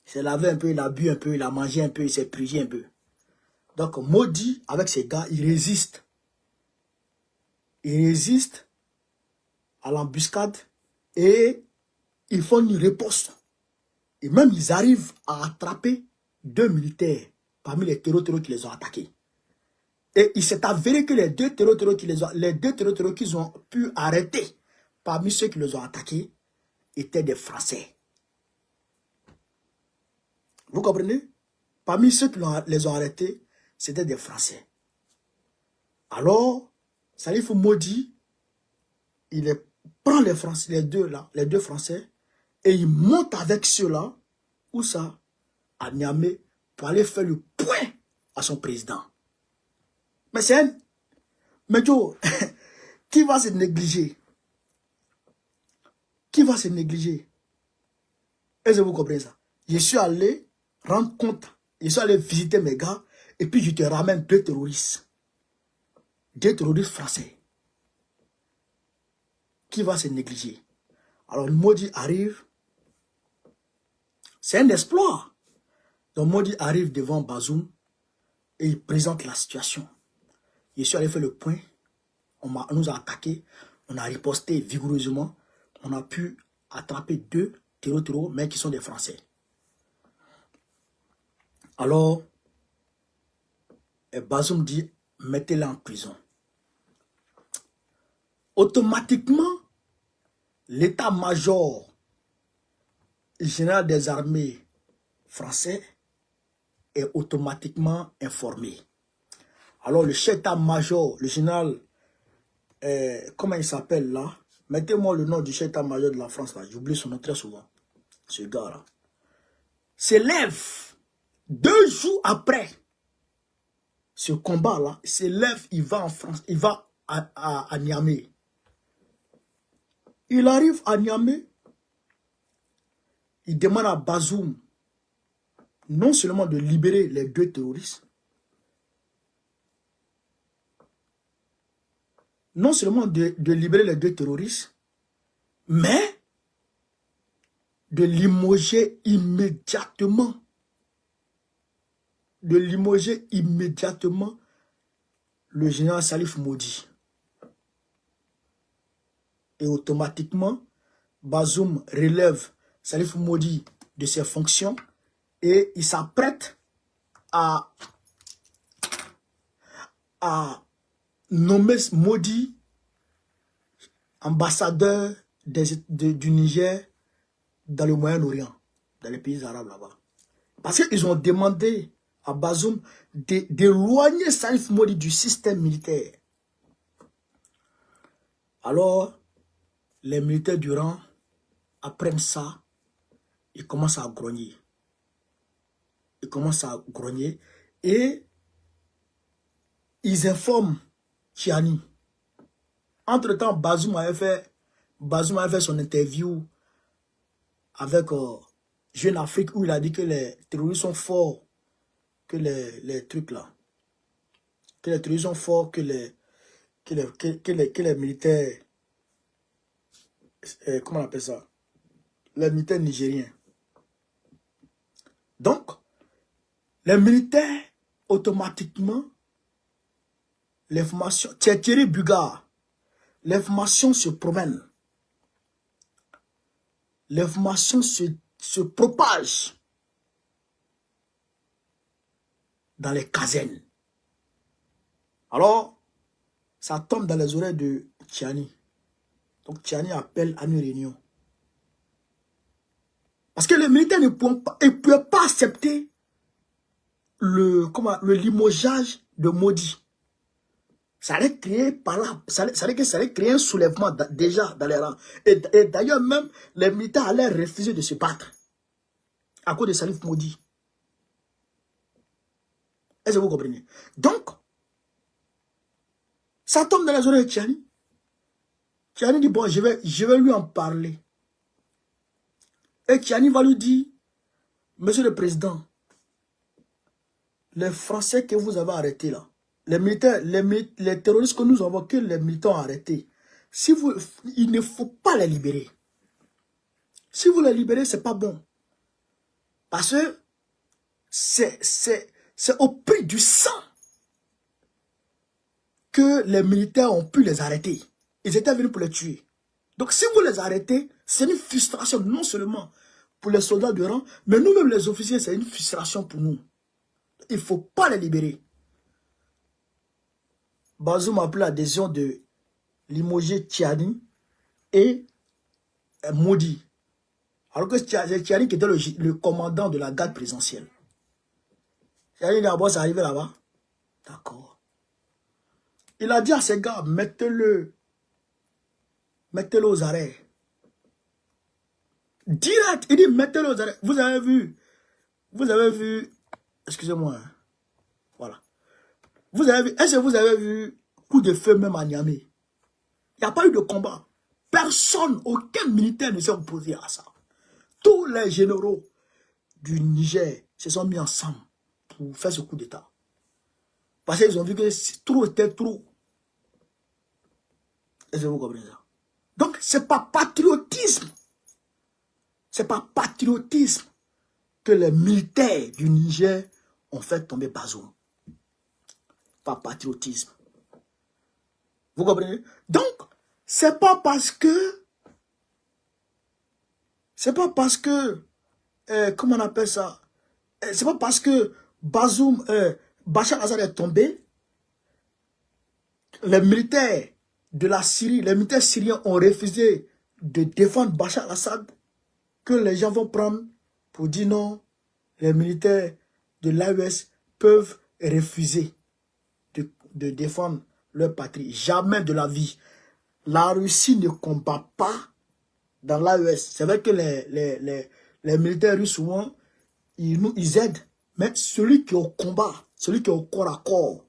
Il s'est lavé un peu, il a bu un peu, il a mangé un peu, il s'est purgé un peu. Donc, Modi, avec ses gars, il résiste. Il résiste à l'embuscade et ils font une riposte. Et même, ils arrivent à attraper 2 militaires parmi les terreaux qui les ont attaqués. Et il s'est avéré que les deux terreaux qu'ils ont pu arrêter parmi ceux qui les ont attaqués étaient des Français. Vous comprenez? Parmi ceux qui les ont arrêtés, c'était des Français. Alors, Salif Modi, il prend les Français, les deux Français, et il monte avec ceux-là, où ça? À Niamey, pour aller faire le point à son président. Mais c'est un... Mais Joe, qui va se négliger? Qui va se négliger? Est-ce que vous comprenez ça? Je suis allé rendre compte, je suis allé visiter mes gars, et puis je te ramène 2 terroristes. 2 terroristes français. Qui va se négliger? Alors Modi arrive. C'est un exploit. Donc Modi arrive devant Bazoum et il présente la situation. Je suis allé faire le point. On nous a attaqués. On a riposté vigoureusement. On a pu attraper 2 terreaux, mais qui sont des Français. Alors, Bazoum dit, mettez-les en prison. Automatiquement, l'état-major général des armées français est automatiquement informé. Alors le chef d'état-major, le général, comment il s'appelle là? Mettez-moi le nom du chef d'état-major de la France là, j'oublie son nom très souvent. Ce gars-là s'élève 2 jours après ce combat-là, s'élève, il va en France, il va à Niamey. Il arrive à Niamey, il demande à Bazoum non seulement de libérer les 2 terroristes, non seulement de libérer les 2 terroristes, mais de limoger immédiatement. De limoger immédiatement le général Salif Modi. Et automatiquement, Bazoum relève Salif Modi de ses fonctions et il s'apprête à nommer Modi ambassadeur du Niger dans le Moyen-Orient, dans les pays arabes là-bas. Parce qu'ils ont demandé à Bazoum d'éloigner Salif Modi du système militaire. Alors, les militaires du rang apprennent ça, ils commencent à grogner. Ils commencent à grogner et ils informent Tchiani. Entre-temps, Bazoum avait fait son interview avec Jeune Afrique où il a dit que les terroristes sont forts que les trucs là. Que les terroristes sont forts que les militaires, comment on appelle ça? Les militaires nigériens. Donc, les militaires, automatiquement, l'information, Thierry Bugard, l'information se promène. L'information se propage dans les casernes. Alors, ça tombe dans les oreilles de Tchiani. Donc, Tchiani appelle à une réunion. Parce que les militaires ne pouvaient pas accepter le limogeage de Modi. Ça allait créer par là, ça allait créer un soulèvement déjà dans les rangs. Et d'ailleurs même, les militaires allaient refuser de se battre à cause de Salif Modi. Est-ce que vous comprenez? Donc, ça tombe dans les oreilles de Tchiani. Tchiani dit, bon, je vais lui en parler. Et Tchiani va lui dire, Monsieur le Président, les Français que vous avez arrêtés là, les militaires, les terroristes que nous avons, que les militaires ont arrêtés, il ne faut pas les libérer. Si vous les libérez, ce n'est pas bon. Parce que c'est au prix du sang que les militaires ont pu les arrêter. Ils étaient venus pour les tuer. Donc si vous les arrêtez, c'est une frustration non seulement pour les soldats de rang, mais nous-mêmes les officiers, c'est une frustration pour nous. Il ne faut pas les libérer. Bazoum a pris la décision de limoger Tiani et Modi. Alors que c'est Tiani qui était le commandant de la garde présidentielle. Tiani d'abord, c'est arrivé là-bas. D'accord. Il a dit à ses gars, mettez-le aux arrêts. Direct, il dit, mettez-le aux arrêts. Vous avez vu, excusez-moi, hein. Voilà. Est-ce que vous avez vu coup de feu même à Niamey? Il n'y a pas eu de combat. Personne, aucun militaire ne s'est opposé à ça. Tous les généraux du Niger se sont mis ensemble pour faire ce coup d'État. Parce qu'ils ont vu que trop était trop. Est-ce que vous comprenez ça? Donc, ce n'est pas patriotisme. Ce n'est pas patriotisme que les militaires du Niger ont fait tomber Bazoum. Pas patriotisme. Vous comprenez? Donc, c'est pas parce que, comment on appelle ça? C'est pas parce que Bazoum, Bachar al-Assad est tombé, les militaires de la Syrie, les militaires syriens ont refusé de défendre Bachar al-Assad, que les gens vont prendre pour dire non, les militaires de l'AES peuvent refuser de défendre leur patrie. Jamais de la vie. La Russie ne combat pas dans l'AES. C'est vrai que les militaires russes, souvent, ils aident. Mais celui qui est au combat, celui qui est au corps à corps,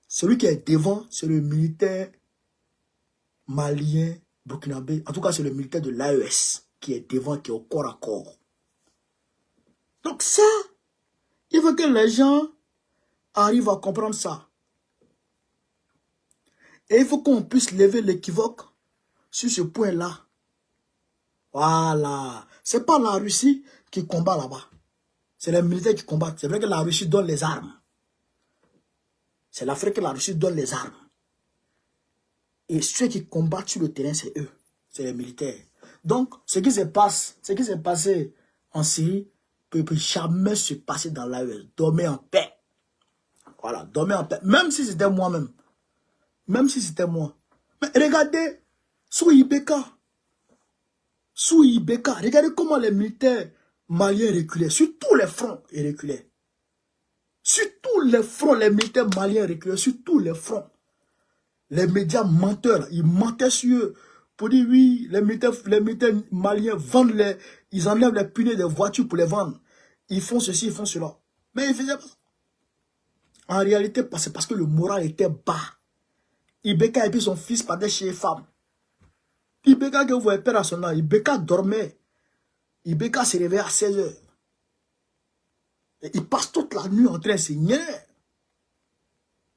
celui qui est devant, c'est le militaire malien, burkinabé. En tout cas, c'est le militaire de l'AES qui est devant, qui est au corps à corps. Donc ça, il faut que les gens arrivent à comprendre ça. Et il faut qu'on puisse lever l'équivoque sur ce point-là. Voilà. Ce n'est pas la Russie qui combat là-bas. C'est les militaires qui combattent. C'est vrai que la Russie donne les armes. C'est l'Afrique que la Russie donne les armes. Et ceux qui combattent sur le terrain, c'est eux. C'est les militaires. Donc, ce qui s'est passé en Syrie ne peut jamais se passer dans l'AES. Dormez en paix. Voilà, dormez en paix. Même si c'était moi-même. Même si c'était moi. Mais regardez, sous Ibeka, regardez comment les militaires maliens reculaient. Sur tous les fronts, ils reculaient. Sur tous les fronts, les militaires maliens reculaient. Sur tous les fronts. Les médias menteurs, ils mentaient sur eux. Pour dire oui, les militaires maliens vendent ils enlèvent les punais des voitures pour les vendre. Ils font ceci, ils font cela. Mais ils faisaient pas ça. En réalité, c'est parce que le moral était bas. Ibeka et puis son fils partaient chez les femmes. Ibeka que vous voyez père à son âge, Ibeka dormait. Ibeka se réveillait à 16 h. Et il passe toute la nuit en train de signer.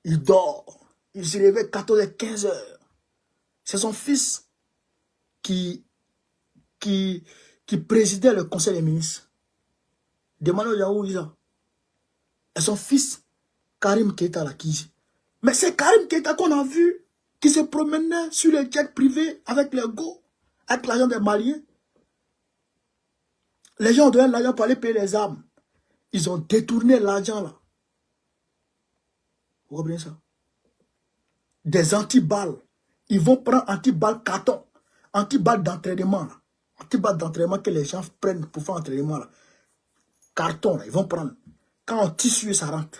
Il dort. Il se réveille 14 h 15 h. C'est son fils qui présidait le conseil des ministres. Demandez où il est. Et son fils, Karim Keita, là, qui... Mais c'est Karim Keita qu'on a vu, qui se promenait sur les jets privés avec les go, avec l'argent des Maliens. Les gens ont donné l'argent pour aller payer les armes. Ils ont détourné l'argent là. Vous comprenez ça? Des antiballes. Ils vont prendre antiballes carton. Antiballes d'entraînement. Antiballes d'entraînement que les gens prennent pour faire entraînement là. Carton là, ils vont prendre. Quand on tisse, ça rentre.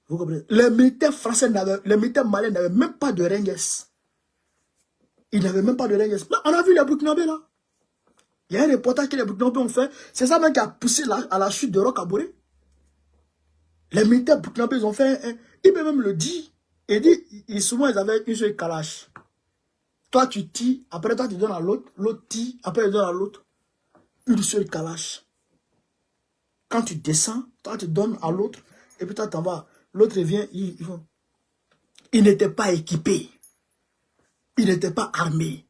Vous comprenez? Les militaires français les militaires maliens n'avaient même pas de rengues. Ils n'avaient même pas de rengues. Là, on a vu les Burkinabés là. Il y a un reportage que les Burkinabés ont fait. C'est ça même qui a poussé à la chute de Roch Kaboré. Les militaires burkinabés, ils ont fait il peut même le dire. Il dit, souvent ils avaient une seule calache. Toi tu tires, après toi tu donnes à l'autre, l'autre tire, après il donne à l'autre. Une seule calache. Quand tu descends, toi tu donnes à l'autre, et puis toi t'en vas. L'autre vient, il n'était pas équipé. Il n'était pas armé.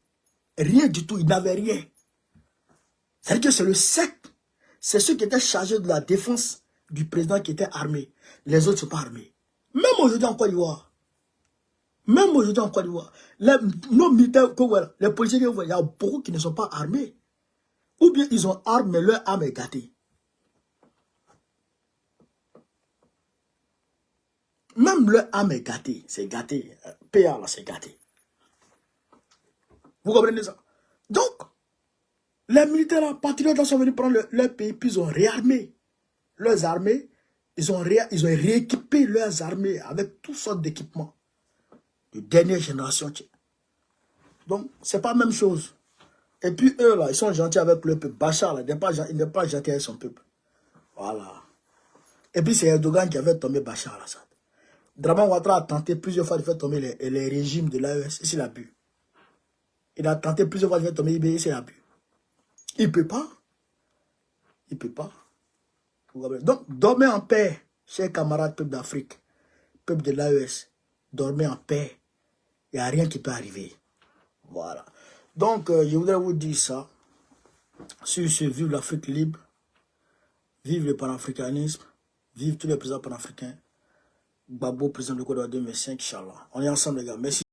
Rien du tout, il n'avait rien. C'est-à-dire que c'est le secte. C'est ceux qui étaient chargés de la défense du président qui étaient armés. Les autres ne sont pas armés. Même aujourd'hui en Côte d'Ivoire. Même aujourd'hui en Côte d'Ivoire. Nos militaires, les policiers que vous voyez, il y a beaucoup qui ne sont pas armés. Ou bien ils ont armes, mais leur arme est gâtée. Même leur âme est gâtée. C'est gâté. PA là, c'est gâté. Vous comprenez ça? Donc, les militaires patriotes sont venus prendre leur pays, puis ils ont réarmé leurs armées. Ils ont rééquipé leurs armées avec toutes sortes d'équipements de dernière génération. Donc, c'est pas la même chose. Et puis eux là, ils sont gentils avec le peuple. Bachar là, il n'est pas gentil avec son peuple. Voilà. Et puis c'est Erdogan qui avait tombé Bachar al-Assad. Draman Ouattara a tenté plusieurs fois de faire tomber les régimes de l'AES, et c'est l'abus. Il a tenté plusieurs fois de faire tomber IBI, c'est l'abus. Il ne peut pas. Il ne peut pas. Donc, dormez en paix, chers camarades peuple d'Afrique, peuple de l'AES. Dormez en paix. Il n'y a rien qui peut arriver. Voilà. Donc, je voudrais vous dire ça. Sur ce, vive l'Afrique libre. Vive le panafricanisme. Vive tous les présidents panafricains. Gbagbo, président de Côte d'Ivoire 2005, Inch'Allah. On est ensemble, les gars. Merci.